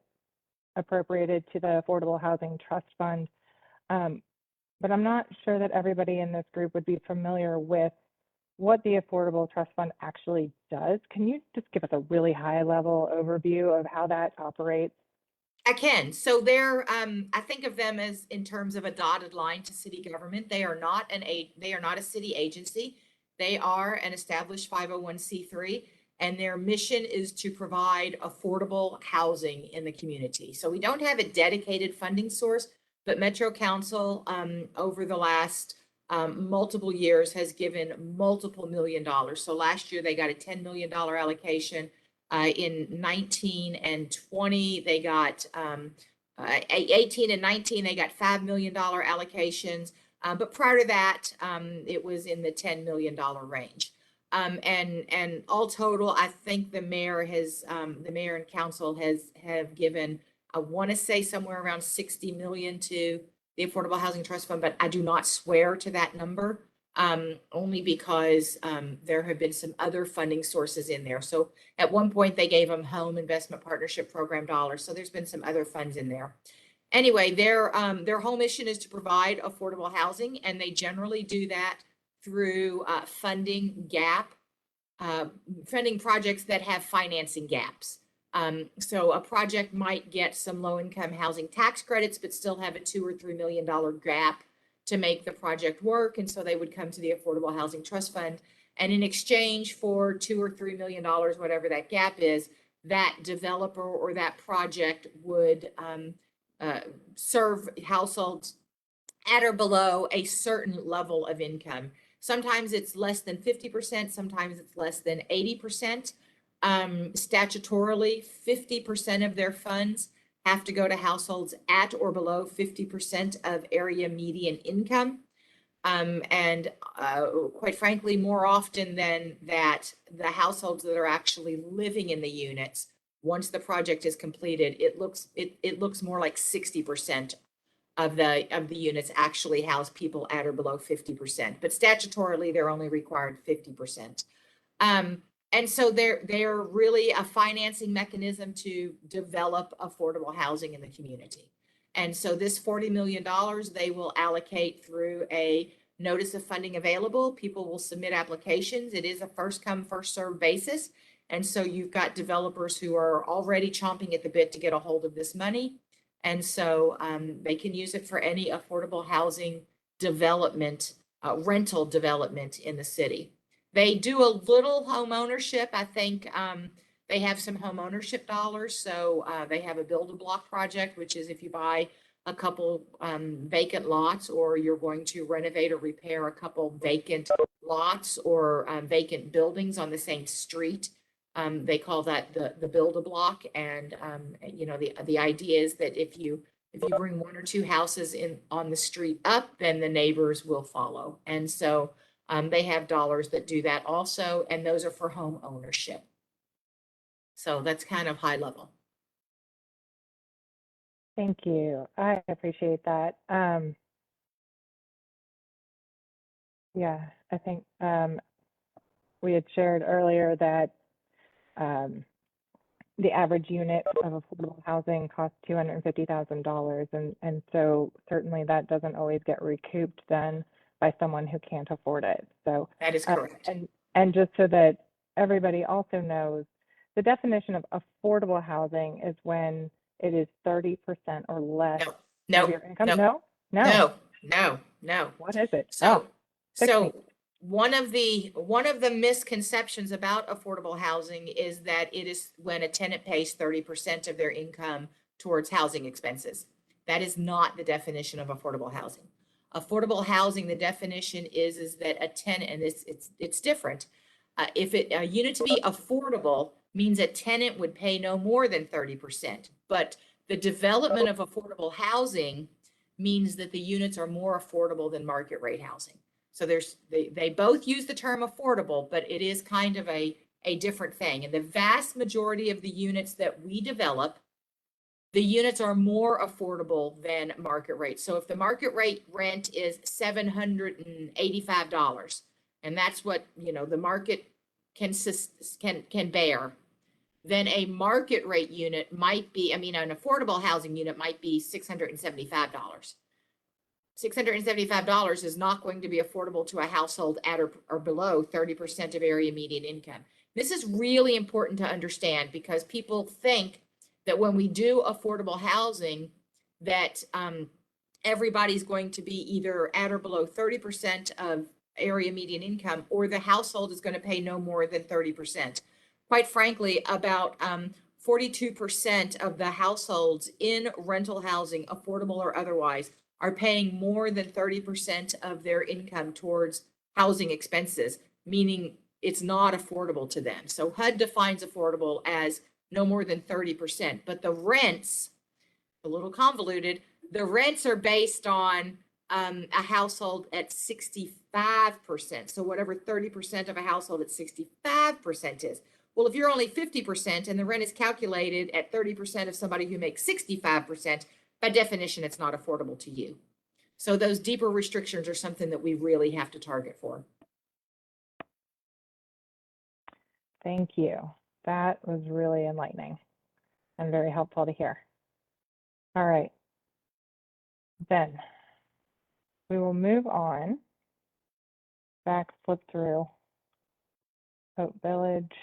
S1: appropriated to the Affordable Housing Trust Fund. But I'm not sure that everybody in this group would be familiar with what the Affordable Trust Fund actually does. Can you just give us a really high level overview of how that operates?
S6: I can. So they're, I think of them as in terms of a dotted line to city government. They are not they are not a city agency. They are an established 501c3, and their mission is to provide affordable housing in the community. So we don't have a dedicated funding source, but Metro Council over the last multiple years has given multiple $1 million. So last year they got a $10 million allocation. In 19 and 20, they got 18 and 19, they got $5 million allocations. But prior to that, it was in the $10 million range. And all total, I think the mayor and council have given, I want to say somewhere around 60 million to the Affordable Housing Trust Fund, but I do not swear to that number, only because there have been some other funding sources in there. So at one point they gave them Home Investment Partnership Program dollars. So there's been some other funds in there. Anyway, their whole mission is to provide affordable housing, and they generally do that through funding projects that have financing gaps. So a project might get some low-income housing tax credits, but still have a $2 or $3 million gap to make the project work. And so they would come to the Affordable Housing Trust Fund. And in exchange for $2 or $3 million, whatever that gap is, that developer or that project would serve households at or below a certain level of income. Sometimes it's less than 50%, sometimes it's less than 80%. Statutorily, 50% of their funds have to go to households at or below 50% of area median income. And quite frankly, more often than that, the households that are actually living in the units, once the project is completed, it looks more like 60% of the units actually house people at or below 50%, but statutorily they're only required 50%. And so they're really a financing mechanism to develop affordable housing in the community. And so this $40 million they will allocate through a notice of funding available. People will submit applications. It is a first come, first served basis. And so you've got developers who are already chomping at the bit to get a hold of this money. And so they can use it for any affordable housing development, rental development in the city. They do a little home ownership. I think they have some home ownership dollars. So they have a build-a-block project, which is if you buy a couple vacant lots, or you're going to renovate or repair a couple vacant lots or vacant buildings on the same street. They call that the build-a-block. And you know, the idea is that if you bring one or two houses in on the street up, then the neighbors will follow. And so they have dollars that do that also, and those are for home ownership. So that's kind of high level.
S1: Thank you. I appreciate that. Yeah, I think we had shared earlier that the average unit of affordable housing costs $250,000, and so certainly that doesn't always get recouped then by someone who can't afford it. So
S6: That is correct.
S1: And just so that everybody also knows, the definition of affordable housing is when it is 30% or less
S6: No,
S1: of your income.
S6: no.
S1: What is it?
S6: So
S1: fix me.
S6: one of the misconceptions about affordable housing is that it is when a tenant pays 30% of their income towards housing expenses. That is not the definition of affordable housing. Affordable housing, the definition is that a tenant, and it's different. If a unit to be affordable means a tenant would pay no more than 30%, but the development of affordable housing means that the units are more affordable than market rate housing. So they both use the term affordable, but it is kind of a different thing. And the vast majority of the units that we develop, the units are more affordable than market rate. So if the market rate rent is $785, and that's what, you know, the market can bear, then a market rate unit might be, an affordable housing unit might be $675. $675 is not going to be affordable to a household at or below 30% of area median income. This is really important to understand, because people think that when we do affordable housing, that everybody's going to be either at or below 30% of area median income, or the household is going to pay no more than 30%. Quite frankly, about 42% of the households in rental housing, affordable or otherwise, are paying more than 30% of their income towards housing expenses, meaning it's not affordable to them. So HUD defines affordable as no more than 30%, but the rents, a little convoluted, the rents are based on a household at 65%. So whatever 30% of a household at 65% is. Well, if you're only 50% and the rent is calculated at 30% of somebody who makes 65%, by definition, it's not affordable to you. So those deeper restrictions are something that we really have to target for.
S1: Thank you. That was really enlightening and very helpful to hear. All right. Then we will move on, back, flip through Hope Village.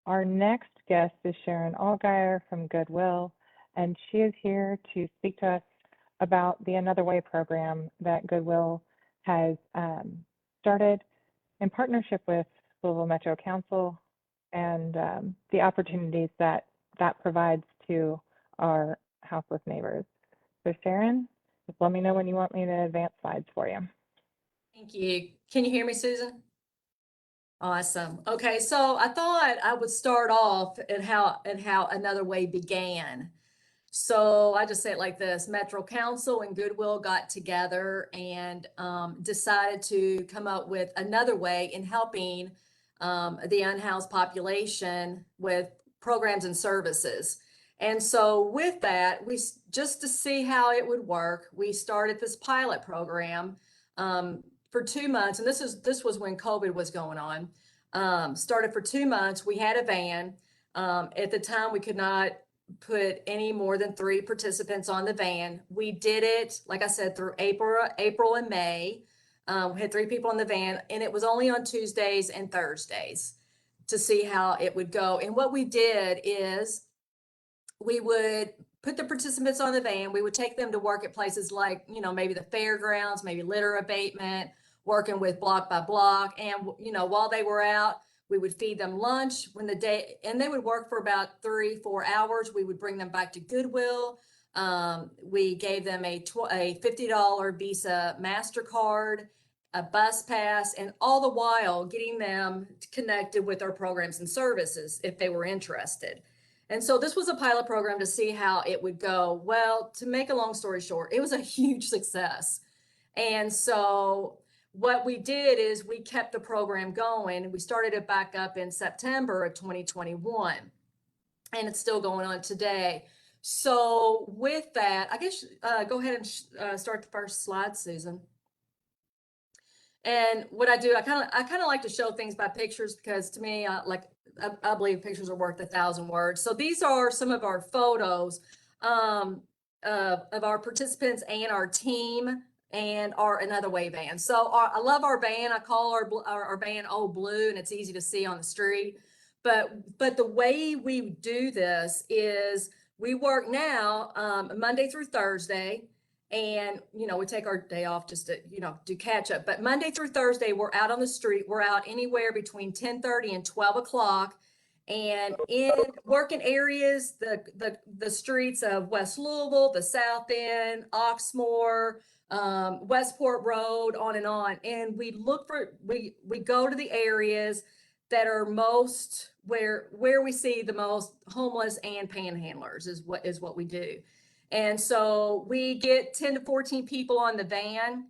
S1: Our next guest is Sharon Allgaier from Goodwill, and she is here to speak to us about the Another Way program that Goodwill has started in partnership with Louisville Metro Council and the opportunities that provides to our houseless neighbors. So Sharon, just let me know when you want me to advance slides for you.
S7: Thank you. Can you hear me, Susan? Awesome. Okay, so I thought I would start off at how Another Way began. So I just say it like this: Metro Council and Goodwill got together and decided to come up with another way in helping the unhoused population with programs and services. And so with that, just to see how it would work, we started this pilot program for 2 months. And this was when COVID was going on. Started for 2 months. We had a van. At the time, we could not put any more than 3 participants on the van. We did it, like I said, through April and May. We had 3 people in the van, and it was only on Tuesdays and Thursdays to see how it would go. And what we did is we would put the participants on the van. We would take them to work at places like, maybe the fairgrounds, maybe litter abatement, working with block by block. And, while they were out, we would feed them lunch and they would work for about 3-4 hours. We would bring them back to Goodwill. We gave them a $50 Visa MasterCard, a bus pass, and all the while getting them connected with our programs and services if they were interested. And so this was a pilot program to see how it would go. Well, to make a long story short, it was a huge success. And so what we did is we kept the program going. We started it back up in September of 2021, and it's still going on today. So with that, I guess go ahead and start the first slide, Susan. And what I do, I kind of like to show things by pictures because to me, I believe pictures are worth 1,000 words. So these are some of our photos of our participants and our team and our Another Way van. So I love our van. I call our van Old Blue, and it's easy to see on the street. But the way we do this is we work now Monday through Thursday. And, we take our day off just to, do catch up. But Monday through Thursday, we're out on the street. We're out anywhere between 10:30 and 12 o'clock. And in working areas, the streets of West Louisville, the South End, Oxmoor, Westport Road, on and on. And we go to the areas that are most where we see the most homeless and panhandlers is what we do. And so we get 10 to 14 people on the van,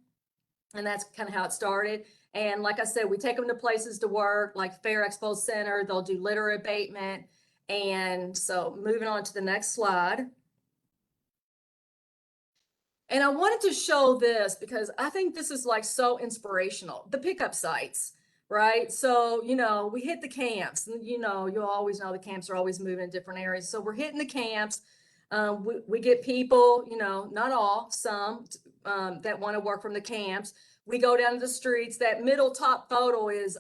S7: and that's kind of how it started. And like I said, we take them to places to work, like Fair Expo Center. They'll do litter abatement. And so moving on to the next slide. And I wanted to show this because I think this is like so inspirational. The pickup sites, right? So, we hit the camps. You always know the camps are always moving in different areas. So we're hitting the camps. We get people, not all, some that want to work from the camps. We go down to the streets. That middle top photo is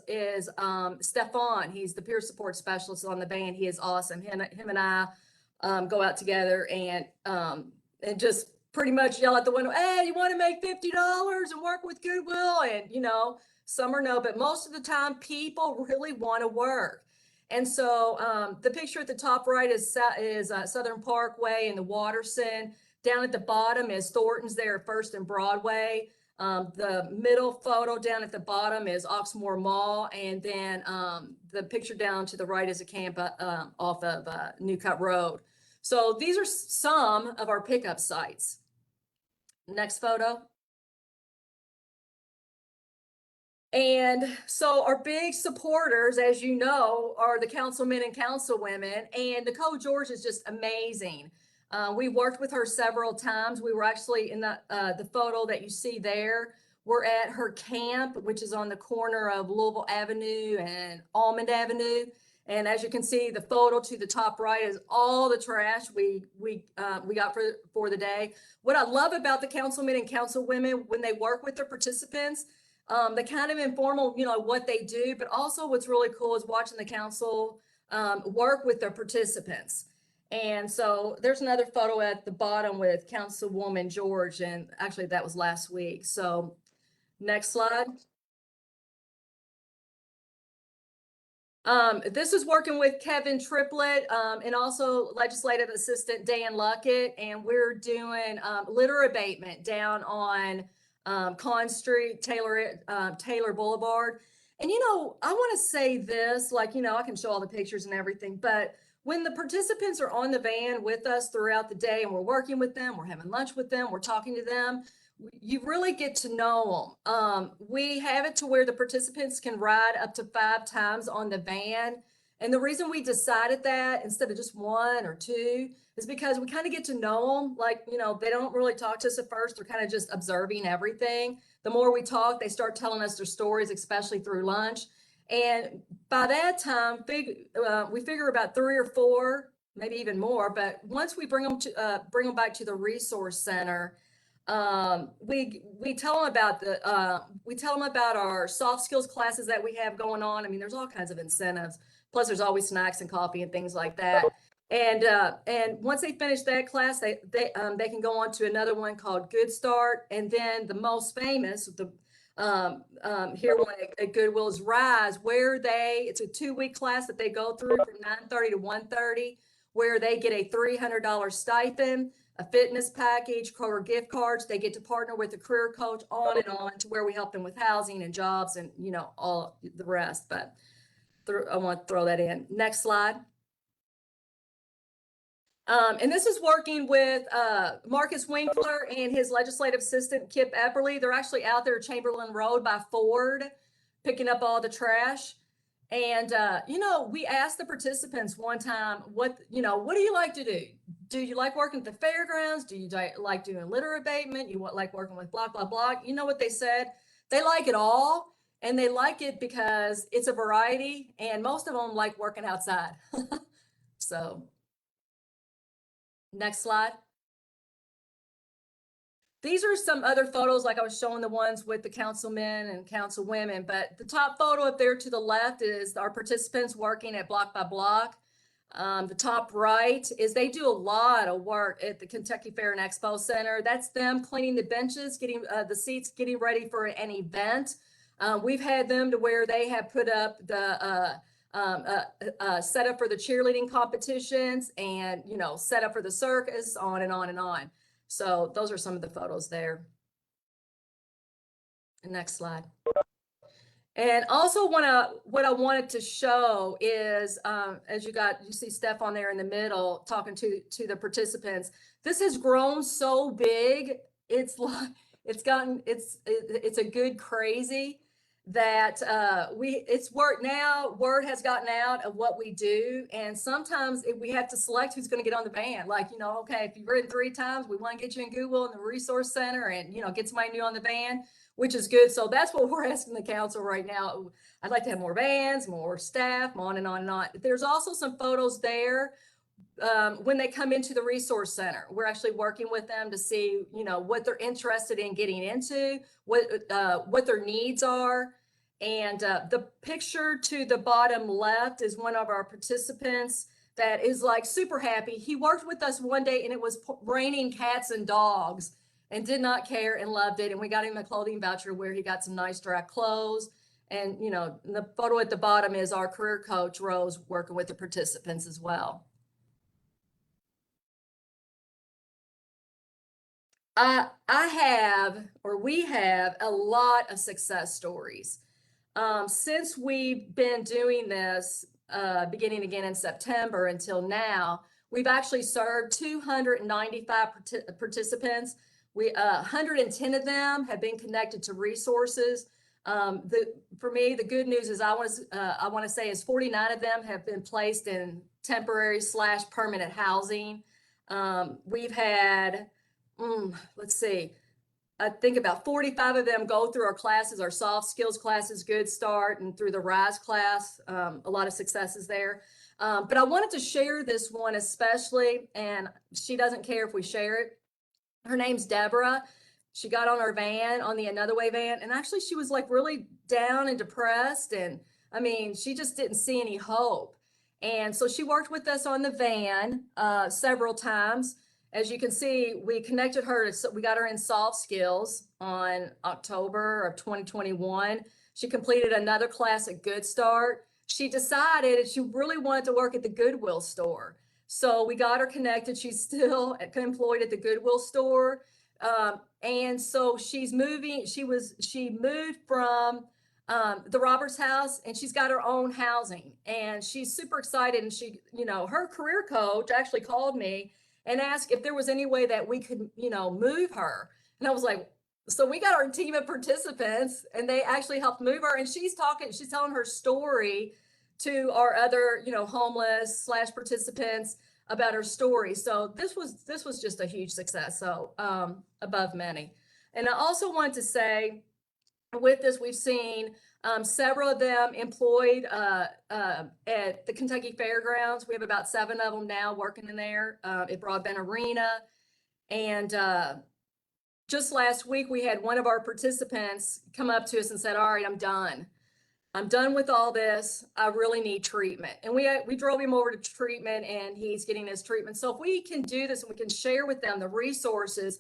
S7: Stefan. He's the peer support specialist on the van. He is awesome. Him and I go out together and just pretty much yell at the window, "Hey, you want to make $50 and work with Goodwill?" And some are no, but most of the time people really want to work. And so the picture at the top right is Southern Parkway in the Watterson. Down at the bottom is Thornton's there at First and Broadway. The middle photo down at the bottom is Oxmoor Mall. And then the picture down to the right is a camp off of New Cut Road. So these are some of our pickup sites. Next photo. And so our big supporters, as you know, are the councilmen and councilwomen, and Nicole George is just amazing. We worked with her several times. We were actually in the photo that you see there. We're at her camp, which is on the corner of Louisville Avenue and Almond Avenue. And as you can see, the photo to the top right is all the trash we got for the day. What I love about the councilmen and councilwomen when they work with their participants, the kind of informal, you know, what they do, but also what's really cool is watching the council work with their participants. And so there's another photo at the bottom with Councilwoman George, and actually that was last week. So next slide. This is working with Kevin Triplett and also legislative assistant Dan Luckett, and we're doing litter abatement down on Con Street, Taylor Boulevard. And, you know, I want to say this, like, you know, I can show all the pictures and everything, but when the participants are on the van with us throughout the day and we're working with them, we're having lunch with them, we're talking to them, you really get to know them. We have it to where the participants can ride up to 5 times on the van. And the reason we decided that instead of just 1 or 2 is because we kind of get to know them. Like, you know, they don't really talk to us at first. They're kind of just observing everything. The more we talk, they start telling us their stories, especially through lunch. And by that time, we figure about 3 or 4, maybe even more. But once we bring them back to the resource center, we tell them about our soft skills classes that we have going on. I mean, there's all kinds of incentives. Plus, there's always snacks and coffee and things like that. And once they finish that class, they can go on to another one called Good Start, and then the most famous, here one at Goodwill is Rise, where it's a 2-week class that they go through from 9:30 to 1:30, where they get a $300 stipend, a fitness package, Kroger gift cards. They get to partner with a career coach, on and on, to where we help them with housing and jobs and, you know, all the rest. But I want to throw that in. Next slide. And this is working with Marcus Winkler and his legislative assistant, Kip Epperly. They're actually out there at Chamberlain Road by Ford, picking up all the trash. And, you know, we asked the participants one time, what do you like to do? Do you like working at the fairgrounds? Do you like doing litter abatement? You like working with blah, blah, blah? You know what they said? They like it all. And they like it because it's a variety. And most of them like working outside. So next slide. These are some other photos, like I was showing the ones with the councilmen and councilwomen, but the top photo up there to the left is our participants working at Block by Block. The top right is they do a lot of work at the Kentucky Fair and Expo Center. That's them cleaning the benches, getting the seats, getting ready for an event. We've had them to where they have put up the set up for the cheerleading competitions and, you know, set up for the circus, on and on and on. So those are some of the photos there. Next slide. And also what I wanted to show is, as you see Steph on there in the middle talking to the participants, this has grown so big. It's a good crazy that word has gotten out of what we do. And sometimes we have to select who's going to get on the van. Like, you know, okay, if you've ridden 3 times, we want to get you in Goodwill in the resource center and, you know, get somebody new on the van, which is good. So that's what we're asking the council right now. I'd like to have more vans, more staff, on and on and on. There's also some photos there when they come into the resource center. We're actually working with them to see, you know, what they're interested in getting into, what their needs are. And the picture to the bottom left is one of our participants that is like super happy. He worked with us one day and it was raining cats and dogs and did not care and loved it. And we got him a clothing voucher where he got some nice dry clothes. And, you know, the photo at the bottom is our career coach, Rose, working with the participants as well. we have a lot of success stories. Since we've been doing this, beginning again in September until now, we've actually served 295 participants. 110 of them have been connected to resources. For me, the good news is I want to say is 49 of them have been placed in temporary/permanent housing. We've had, let's see, I think about 45 of them go through our classes, our soft skills classes, Good Start, and through the RISE class. A lot of successes there. But I wanted to share this one especially, and she doesn't care if we share it. Her name's Deborah. She got on our van, on the Another Way van, and actually she was like really down and depressed. And I mean, she just didn't see any hope. And so she worked with us on the van several times. As you can see, we connected her we got her in soft skills on October of 2021. She completed another class at Good Start. She decided she really wanted to work at the Goodwill store. So we got her connected. She's still employed at the Goodwill store. And so she's moving. She moved from the Roberts house, and she's got her own housing, and she's super excited. And she, her career coach actually called me and asked if there was any way that we could, move her. And I was like, so we got our team of participants, and they actually helped move her. And she's telling her story to our other, homeless/participants about her story. So this was just a huge success. So above many. And I also want to say, with this, we've seen several of them employed at the Kentucky Fairgrounds. We have about 7 of them now working in there at Broadbent Arena. And just last week, we had one of our participants come up to us and said, all right, I'm done. I'm done with all this. I really need treatment. And we drove him over to treatment, and he's getting his treatment. So if we can do this and we can share with them the resources.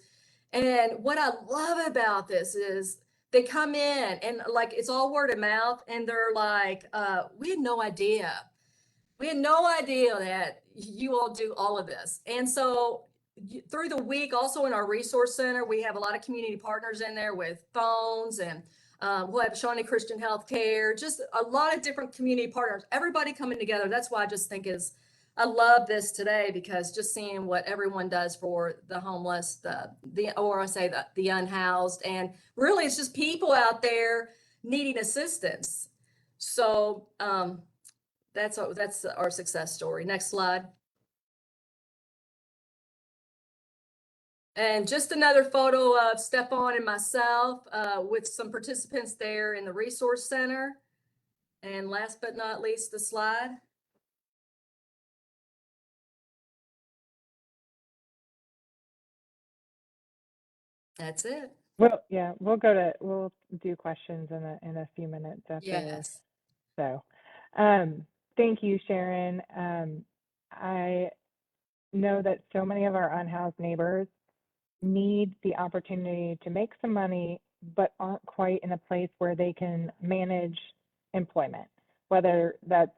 S7: And what I love about this is they come in and like, it's all word of mouth, and they're like, we had no idea. We had no idea that you all do all of this. And so through the week, also in our resource center, we have a lot of community partners in there with phones, and we'll have Shawnee Christian Healthcare, just a lot of different community partners, everybody coming together. That's why I just think I love this today, because just seeing what everyone does for the homeless, the unhoused, and really it's just people out there needing assistance. So that's our success story. Next slide. And just another photo of Stephon and myself with some participants there in the resource center. And last but not least, the slide. That's it.
S1: Well, yeah, we'll do questions in a few minutes after this.
S7: Yes.
S1: So, thank you, Sharon. I know that so many of our unhoused neighbors need the opportunity to make some money, but aren't quite in a place where they can manage employment, whether that's,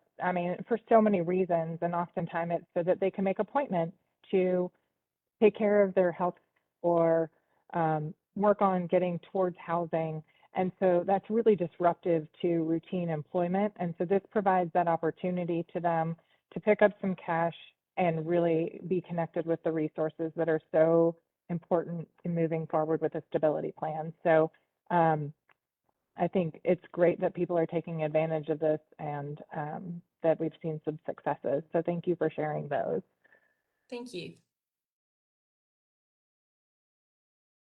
S1: for so many reasons, and oftentimes it's so that they can make appointments to take care of their health or work on getting towards housing. And so that's really disruptive to routine employment. And so this provides that opportunity to them to pick up some cash and really be connected with the resources that are so important to moving forward with a stability plan. So I think it's great that people are taking advantage of this, and that we've seen some successes. So thank you for sharing those.
S7: Thank you.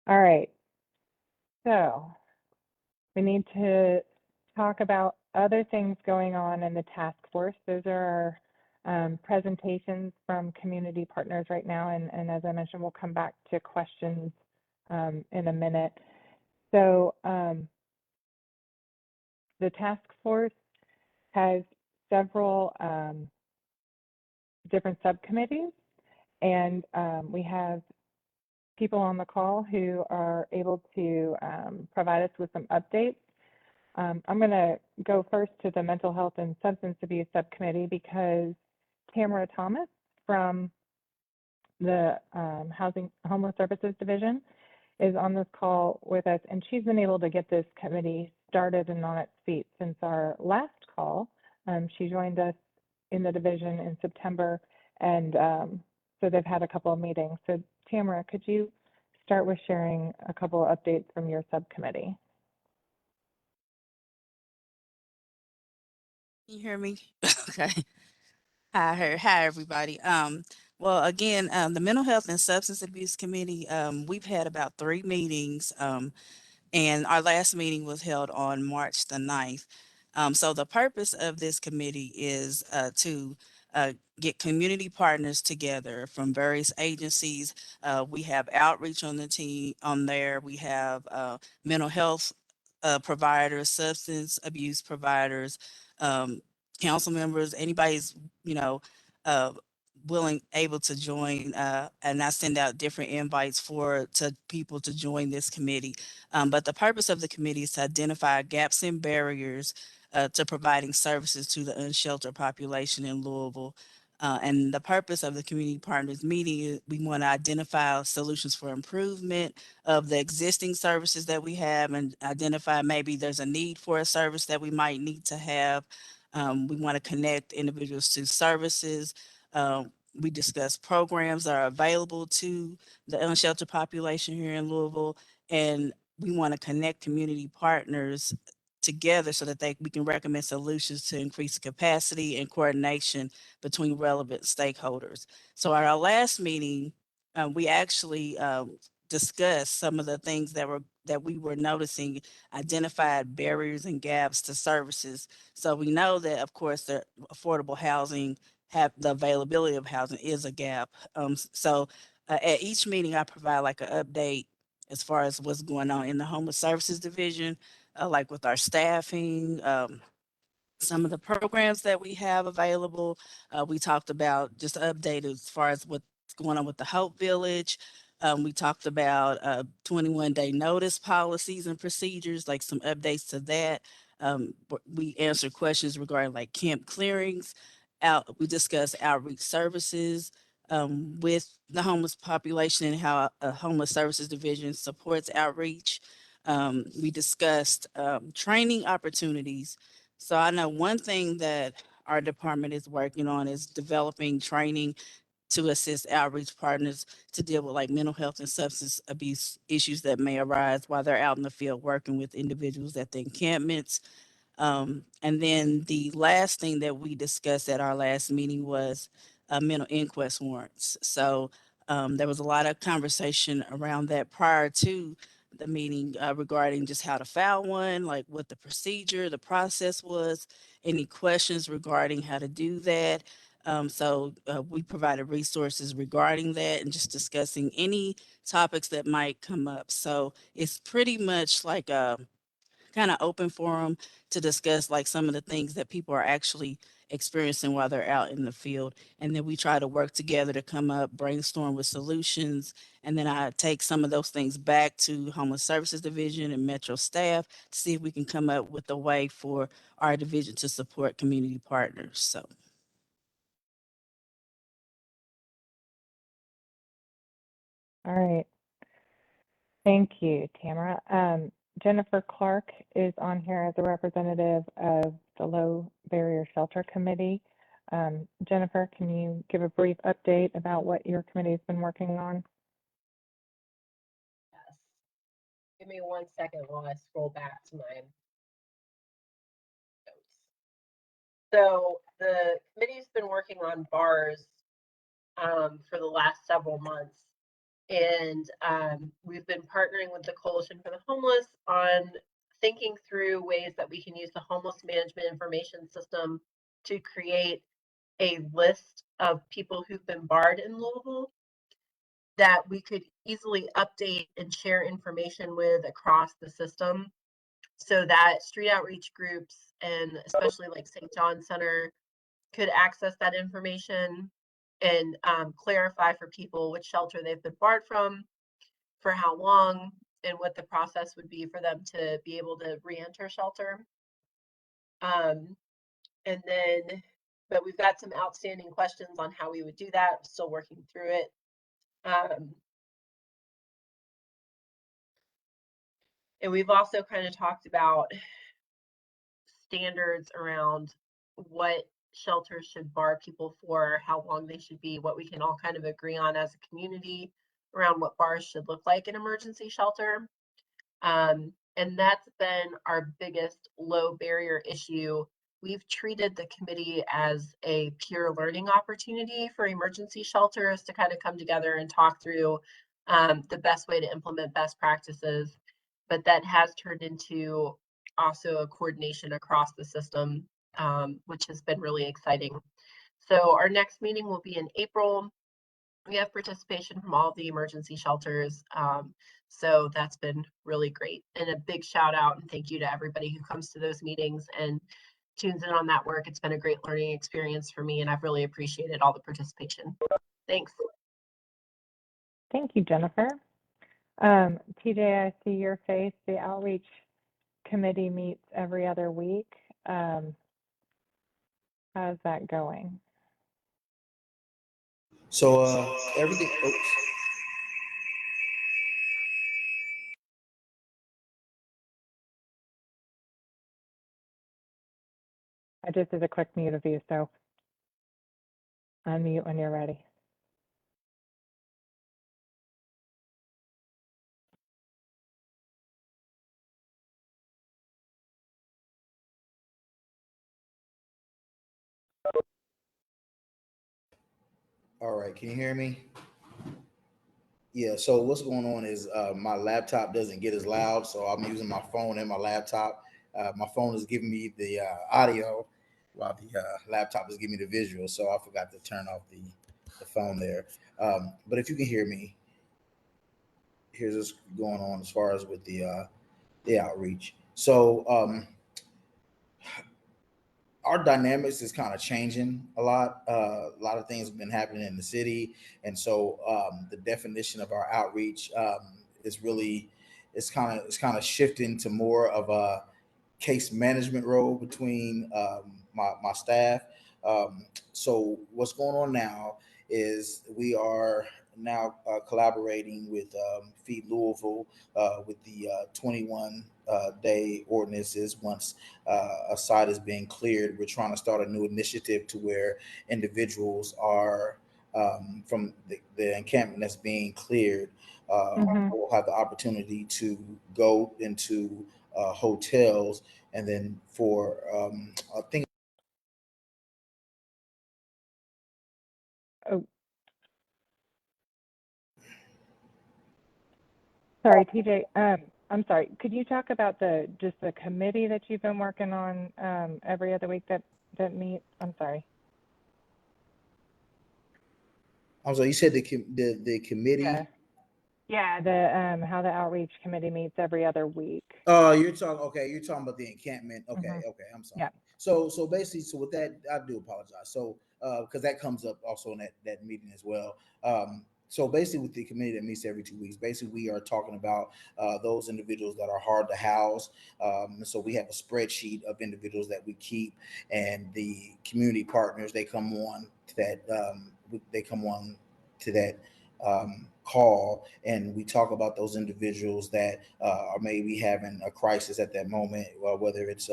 S1: All right. So we need to talk about other things going on in the task force. Those are our presentations from community partners right now. And as I mentioned, we'll come back to questions in a minute. So the task force has several different subcommittees, and we have people on the call who are able to provide us with some updates. I'm going to go first to the Mental Health and Substance Abuse Subcommittee, because Tamara Thomas from the Homeless Services Division is on this call with us, and she's been able to get this committee started and on its feet since our last call. She joined us in the division in September, and so they've had a couple of meetings. So Tamara, could you start with sharing a couple of updates from your subcommittee?
S8: Can you hear me? Okay. Hi, everybody. Well, again, the Mental Health and Substance Abuse Committee, we've had about 3 meetings, and our last meeting was held on March the 9th. So the purpose of this committee is to get community partners together from various agencies. We have outreach on the team on there. We have mental health providers, substance abuse providers, um, council members, anybody's, you know, uh, willing, able to join, and I send out different invites to people to join this committee. But the purpose of the committee is to identify gaps and barriers to providing services to the unsheltered population in Louisville. And the purpose of the community partners meeting is we want to identify solutions for improvement of the existing services that we have and identify maybe there's a need for a service that we might need to have. We want to connect individuals to services. We discuss programs that are available to the unsheltered population here in Louisville, and we want to connect community partners together so that we can recommend solutions to increase capacity and coordination between relevant stakeholders. So at our last meeting, we actually discussed some of the things that we were noticing, identified barriers and gaps to services. So we know that, of course, the affordable housing, have the availability of housing is a gap. So at each meeting, I provide like an update as far as what's going on in the homeless services division, like with our staffing, some of the programs that we have available. We talked about just update as far as what's going on with the Hope Village. We talked about 21-day notice policies and procedures, like some updates to that. We answered questions regarding like camp clearings. We discussed outreach services with the homeless population and how a homeless services division supports outreach. We discussed training opportunities. So I know one thing that our department is working on is developing training to assist outreach partners to deal with like mental health and substance abuse issues that may arise while they're out in the field working with individuals at the encampments. And then the last thing that we discussed at our last meeting was mental inquest warrants. So there was a lot of conversation around that prior to the meeting regarding just how to file one, like what the procedure, the process was, any questions regarding how to do that. So we provided resources regarding that and just discussing any topics that might come up. So it's pretty much like a kind of open forum to discuss like some of the things that people are actually experiencing while they're out in the field. And then we try to work together to come up, brainstorm with solutions. And then I take some of those things back to Homeless Services Division and Metro staff to see if we can come up with a way for our division to support community partners. So.
S1: All right. Thank you, Tamara. Jennifer Clark is on here as a representative of the Low Barrier Shelter Committee. Jennifer, can you give a brief update about what your committee has been working on?
S9: Yes. Give me 1 second while I scroll back to my notes. So the committee's been working on bars for the last several months. And we've been partnering with the Coalition for the Homeless on thinking through ways that we can use the homeless management information system to create a list of people who've been barred in Louisville that we could easily update and share information with across the system so that street outreach groups and especially like St. John Center could access that information and clarify for people which shelter they've been barred from, for how long, and what the process would be for them to be able to re-enter shelter. And then, but we've got some outstanding questions on how we would do that. Still working through it. And we've also kind of talked about standards around what shelters should bar people for, how long they should be, what we can all kind of agree on as a community around what bars should look like in emergency shelter. And that's been our biggest low barrier issue. We've treated the committee as a peer learning opportunity for emergency shelters to kind of come together and talk through the best way to implement best practices. But that has turned into also a coordination across the system, which has been really exciting. So our next meeting will be in April. We have participation from all of the emergency shelters. So that's been really great. And a big shout out and thank you to everybody who comes to those meetings and tunes in on that work. It's been a great learning experience for me, and I've really appreciated all the participation. Thanks.
S1: Thank you, Jennifer. TJ, I see your face. The outreach committee meets every other week. How's that going?
S10: So everything. Oops.
S1: I just did a quick mute of you, so unmute when you're ready.
S10: All right, can you hear me? Yeah, so what's going on is my laptop doesn't get as loud, so I'm using my phone and my laptop. My phone is giving me the audio while the laptop is giving me the visual, so I forgot to turn off the phone there. But if you can hear me, here's what's going on as far as with the outreach. So our dynamics is kind of changing a lot. A lot of things have been happening in the city, and so the definition of our outreach is really it's kind of shifting to more of a case management role between my staff. So what's going on now is we are now collaborating with Feed Louisville with the 21 day ordinances. Once a site is being cleared, we're trying to start a new initiative to where individuals are from the encampment that's being cleared will have the opportunity to go into hotels, and then for I think.
S1: Oh, sorry, TJ. I'm sorry. Could you talk about just the committee that you've been working on every other week that meets? I'm sorry.
S10: I'm sorry. You said the committee.
S1: Yeah. Yeah, the how the outreach committee meets every other week.
S10: Oh, you're talking. Okay, you're talking about the encampment. Okay,
S1: Mhm.
S10: okay. I'm sorry.
S1: Yeah.
S10: So basically, so with that, I do apologize. So because that comes up also in that meeting as well. So basically, with the committee that meets every 2 weeks, basically we are talking about those individuals that are hard to house. So we have a spreadsheet of individuals that we keep, and the community partners they come on to that. They come on to that call, and we talk about those individuals that are maybe having a crisis at that moment, whether it's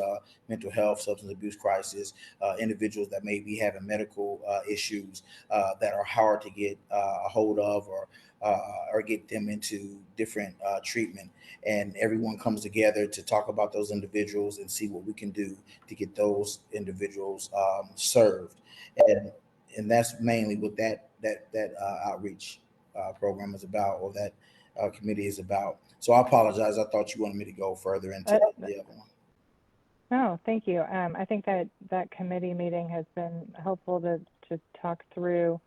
S10: mental health, substance abuse crisis, individuals that may be having medical issues that are hard to get a hold of, or get them into different treatment. And everyone comes together to talk about those individuals and see what we can do to get those individuals served. And that's mainly what that outreach program is about, or that committee is about. So I apologize. I thought you wanted me to go further into the other one.
S1: No, thank you. I think that committee meeting has been helpful to talk through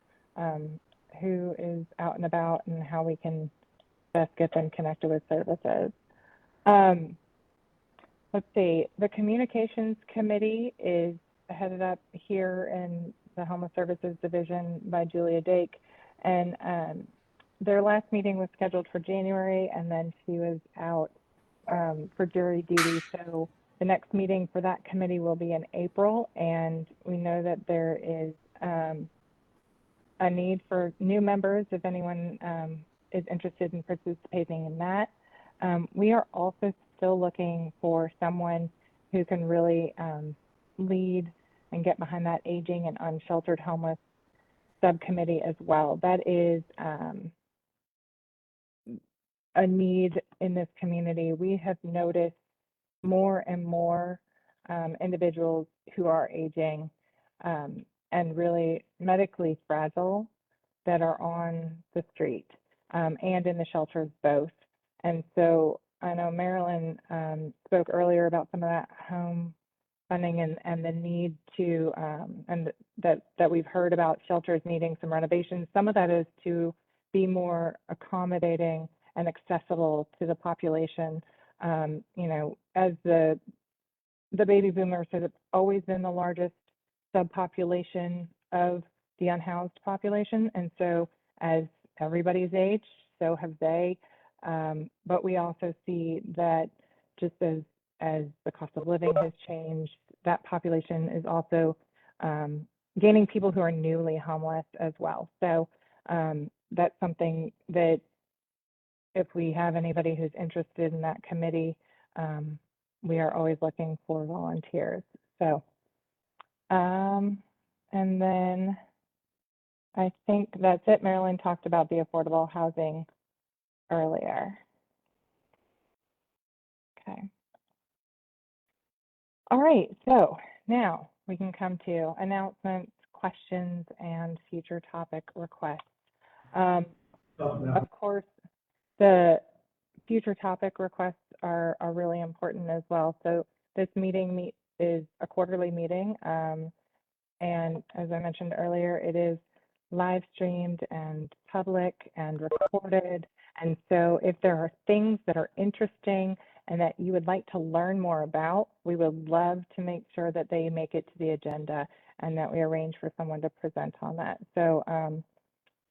S1: who is out and about and how we can best get them connected with services. Let's see. The communications committee is headed up here in the Homeless Services Division by Julia Dake, and their last meeting was scheduled for January, and then she was out for jury duty. So the next meeting for that committee will be in April, and we know that there is a need for new members if anyone is interested in participating in that. We are also still looking for someone who can really lead and get behind that aging and unsheltered homeless subcommittee as well. That is a need in this community. We have noticed more and more individuals who are aging and really medically fragile that are on the street and in the shelters both. And so I know Marilyn spoke earlier about some of that home funding and the need to, and that we've heard about shelters needing some renovations. Some of that is to be more accommodating and accessible to the population. As the baby boomers have always been the largest subpopulation of the unhoused population. And so as everybody's aged, so have they. But we also see that just as the cost of living has changed, that population is also gaining people who are newly homeless as well. So that's something that if we have anybody who's interested in that committee, we are always looking for volunteers. So, and then I think that's it. Marilyn talked about the affordable housing earlier. Okay. All right, so now we can come to announcements, questions, and future topic requests. Of course, the future topic requests are really important as well. So this meeting is a quarterly meeting. And as I mentioned earlier, it is live streamed and public and recorded. And so if there are things that are interesting and that you would like to learn more about, we would love to make sure that they make it to the agenda and that we arrange for someone to present on that. So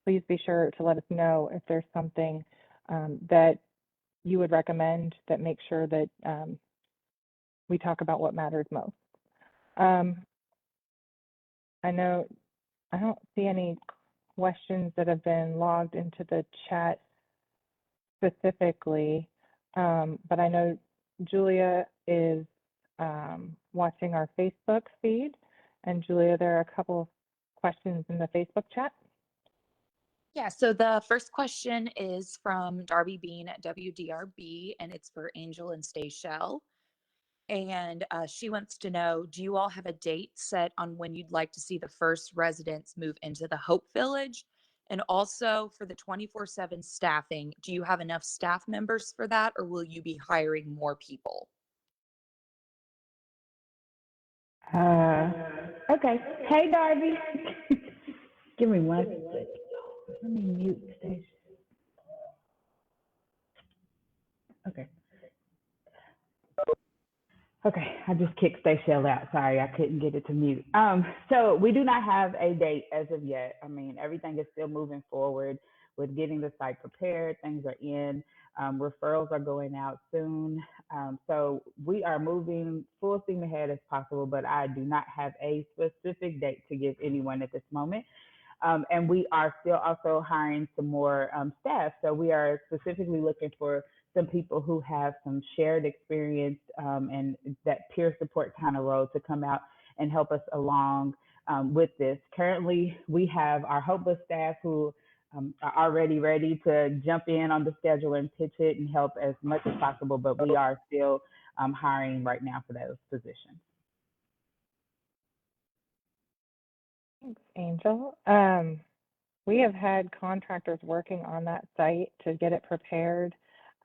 S1: please be sure to let us know if there's something that you would recommend that makes sure that we talk about what matters most. I know I don't see any questions that have been logged into the chat specifically, but I know Julia is watching our Facebook feed. And Julia, there are a couple of questions in the Facebook chat.
S11: Yeah, so the first question is from Darby Bean at WDRB, and it's for Angel and Stayshell. And she wants to know, do you all have a date set on when you'd like to see the first residents move into the Hope Village? And also for the 24/7 staffing, do you have enough staff members for that, or will you be hiring more people?
S5: Okay. Hey, Darby. Give me one second. Let me mute station. Okay. Okay, I just kicked Stayshell out. Sorry, I couldn't get it to mute. So we do not have a date as of yet. I mean, everything is still moving forward with getting the site prepared. Things are in. Referrals are going out soon. So we are moving full steam ahead as possible, but I do not have a specific date to give anyone at this moment. And we are still also hiring some more staff. So we are specifically looking for some people who have some shared experience and that peer support kind of role to come out and help us along with this. Currently, we have our hopeless staff who are already ready to jump in on the schedule and pitch it and help as much as possible, but we are still hiring right now for those positions.
S1: Thanks, Angel. We have had contractors working on that site to get it prepared.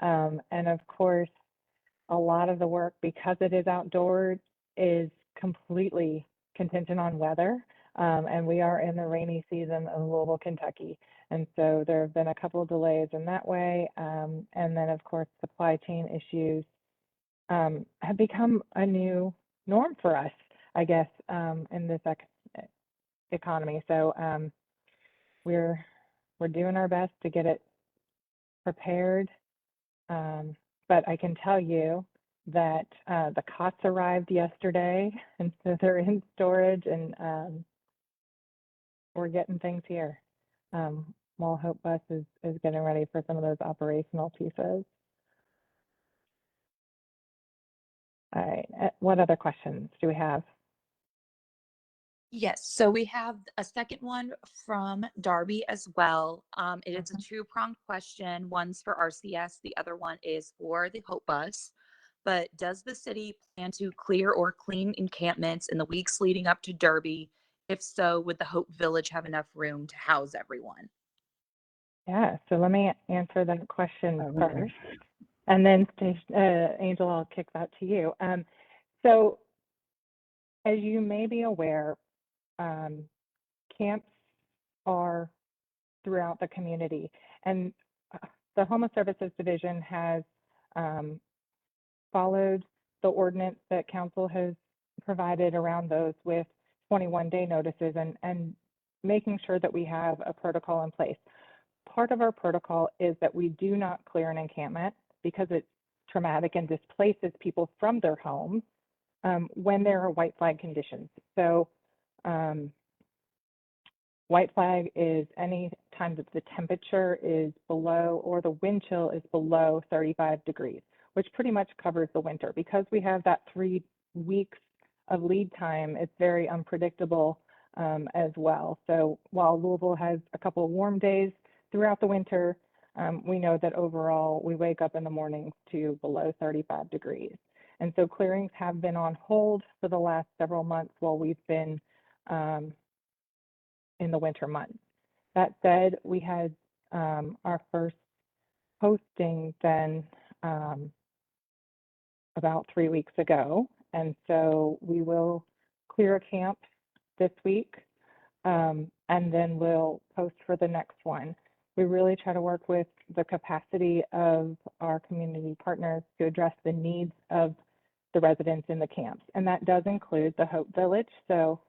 S1: And of course, a lot of the work, because it is outdoors, is completely contingent on weather. And we are in the rainy season of Louisville, Kentucky. And so there have been a couple of delays in that way. And then, of course, supply chain issues have become a new norm for us, I guess, in this economy. So we're doing our best to get it prepared. But I can tell you that the cots arrived yesterday, and so they're in storage, and we're getting things here. While Hope Bus is getting ready for some of those operational pieces. All right, what other questions do we have?
S11: Yes, so we have a second one from Darby as well. It is a two-pronged question. One's for RCS, the other one is for the Hope Bus. But does the city plan to clear or clean encampments in the weeks leading up to Derby? If so, would the Hope Village have enough room to house everyone?
S1: Yeah, so let me answer that question
S5: Okay.
S1: first, and then Angel, I'll kick that to you. So as you may be aware, camps are throughout the community, and the Homeless Services Division has followed the ordinance that council has provided around those with 21-day notices and making sure that we have a protocol in place. Part of our protocol is that we do not clear an encampment because it's traumatic and displaces people from their homes when there are white flag conditions. So white flag is any time that the temperature is below or the wind chill is below 35 degrees, which pretty much covers the winter. Because we have that 3 weeks of lead time, it's very unpredictable as well. So while Louisville has a couple of warm days throughout the winter, we know that overall we wake up in the morning to below 35 degrees. And so clearings have been on hold for the last several months while we've been in the winter months. That said, we had our first posting then about 3 weeks ago. And so we will clear a camp this week, and then we'll post for the next one. We really try to work with the capacity of our community partners to address the needs of the residents in the camps. And that does include the Hope Village. So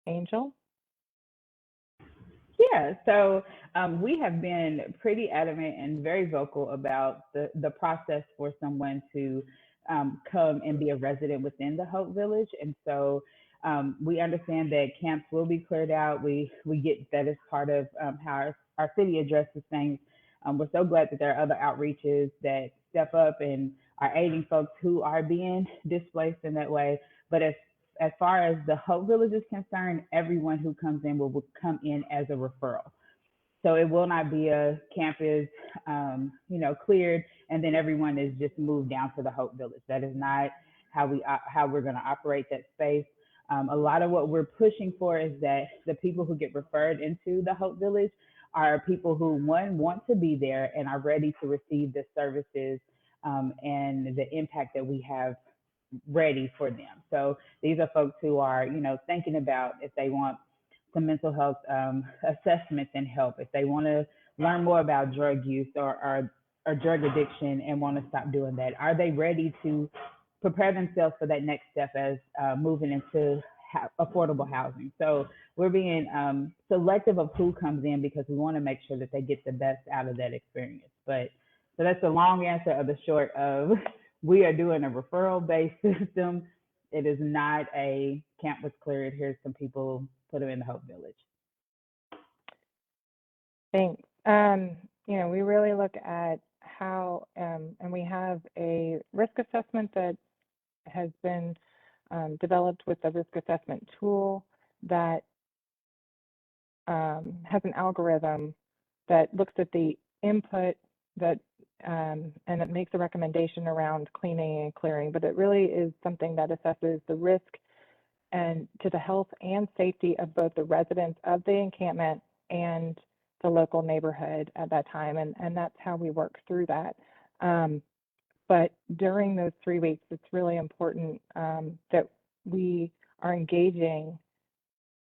S1: Angel?
S5: Yeah, so we have been pretty adamant and very vocal about the process for someone to come and be a resident within the Hope Village. And so we understand that camps will be cleared out. We get that as part of how our city addresses things. We're so glad that there are other outreaches that step up and are aiding folks who are being displaced in that way. But as far as the Hope Village is concerned, everyone who comes in will come in as a referral. So it will not be a camp is, cleared and then everyone is just moved down to the Hope Village. That is not how we're going to operate that space. A lot of what we're pushing for is that the people who get referred into the Hope Village are people who, one, want to be there and are ready to receive the services and the impact that we have ready for them. So these are folks who are, thinking about if they want some mental health assessments and help, if they want to learn more about drug use or drug addiction and want to stop doing that. Are they ready to prepare themselves for that next step as moving into affordable housing? So we're being selective of who comes in because we want to make sure that they get the best out of that experience. But so that's the long answer of the short of we are doing a referral-based system. It is not a camp was cleared. Here's some people, put them in the Hope Village.
S1: Thanks. We really look at how, and we have a risk assessment that has been developed with the risk assessment tool that has an algorithm that looks at the input that and it makes a recommendation around cleaning and clearing, but it really is something that assesses the risk and to the health and safety of both the residents of the encampment and the local neighborhood at that time. And that's how we work through that. But during those 3 weeks, it's really important that we are engaging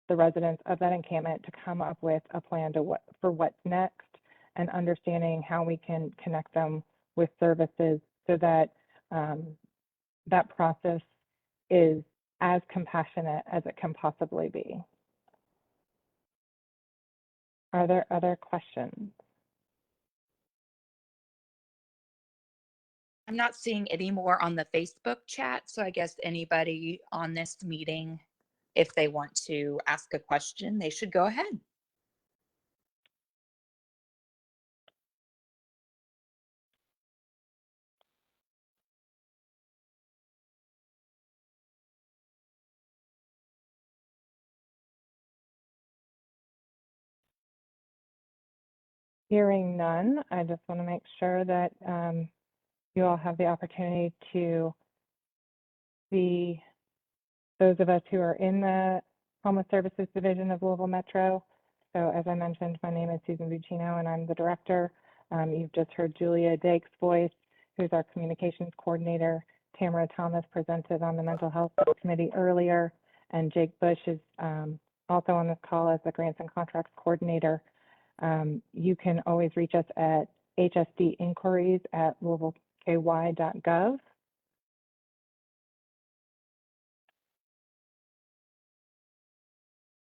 S1: the residents of that encampment to come up with a plan for what's next and understanding how we can connect them with services so that that process is as compassionate as it can possibly be. Are there other questions?
S11: I'm not seeing any more on the Facebook chat, so I guess anybody on this meeting, if they want to ask a question, they should go ahead.
S1: Hearing none, I just want to make sure that you all have the opportunity to see those of us who are in the Homeless Services Division of Louisville Metro. So as I mentioned, my name is Susan Buccino and I'm the director. You've just heard Julia Dake's voice, who's our communications coordinator. Tamara Thomas presented on the mental health subcommittee earlier, and Jake Bush is also on this call as the grants and contracts coordinator. You can always reach us at hsdinquiries@louisvilleky.gov.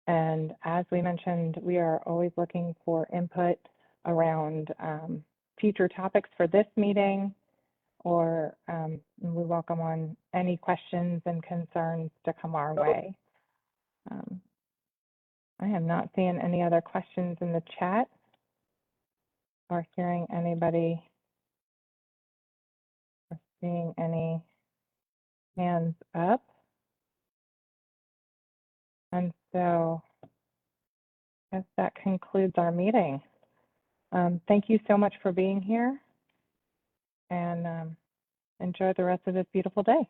S1: And as we mentioned, we are always looking for input around future topics for this meeting, or we welcome on any questions and concerns to come our way. I am not seeing any other questions in the chat or hearing anybody or seeing any hands up. And so I guess that concludes our meeting. Thank you so much for being here, and enjoy the rest of this beautiful day.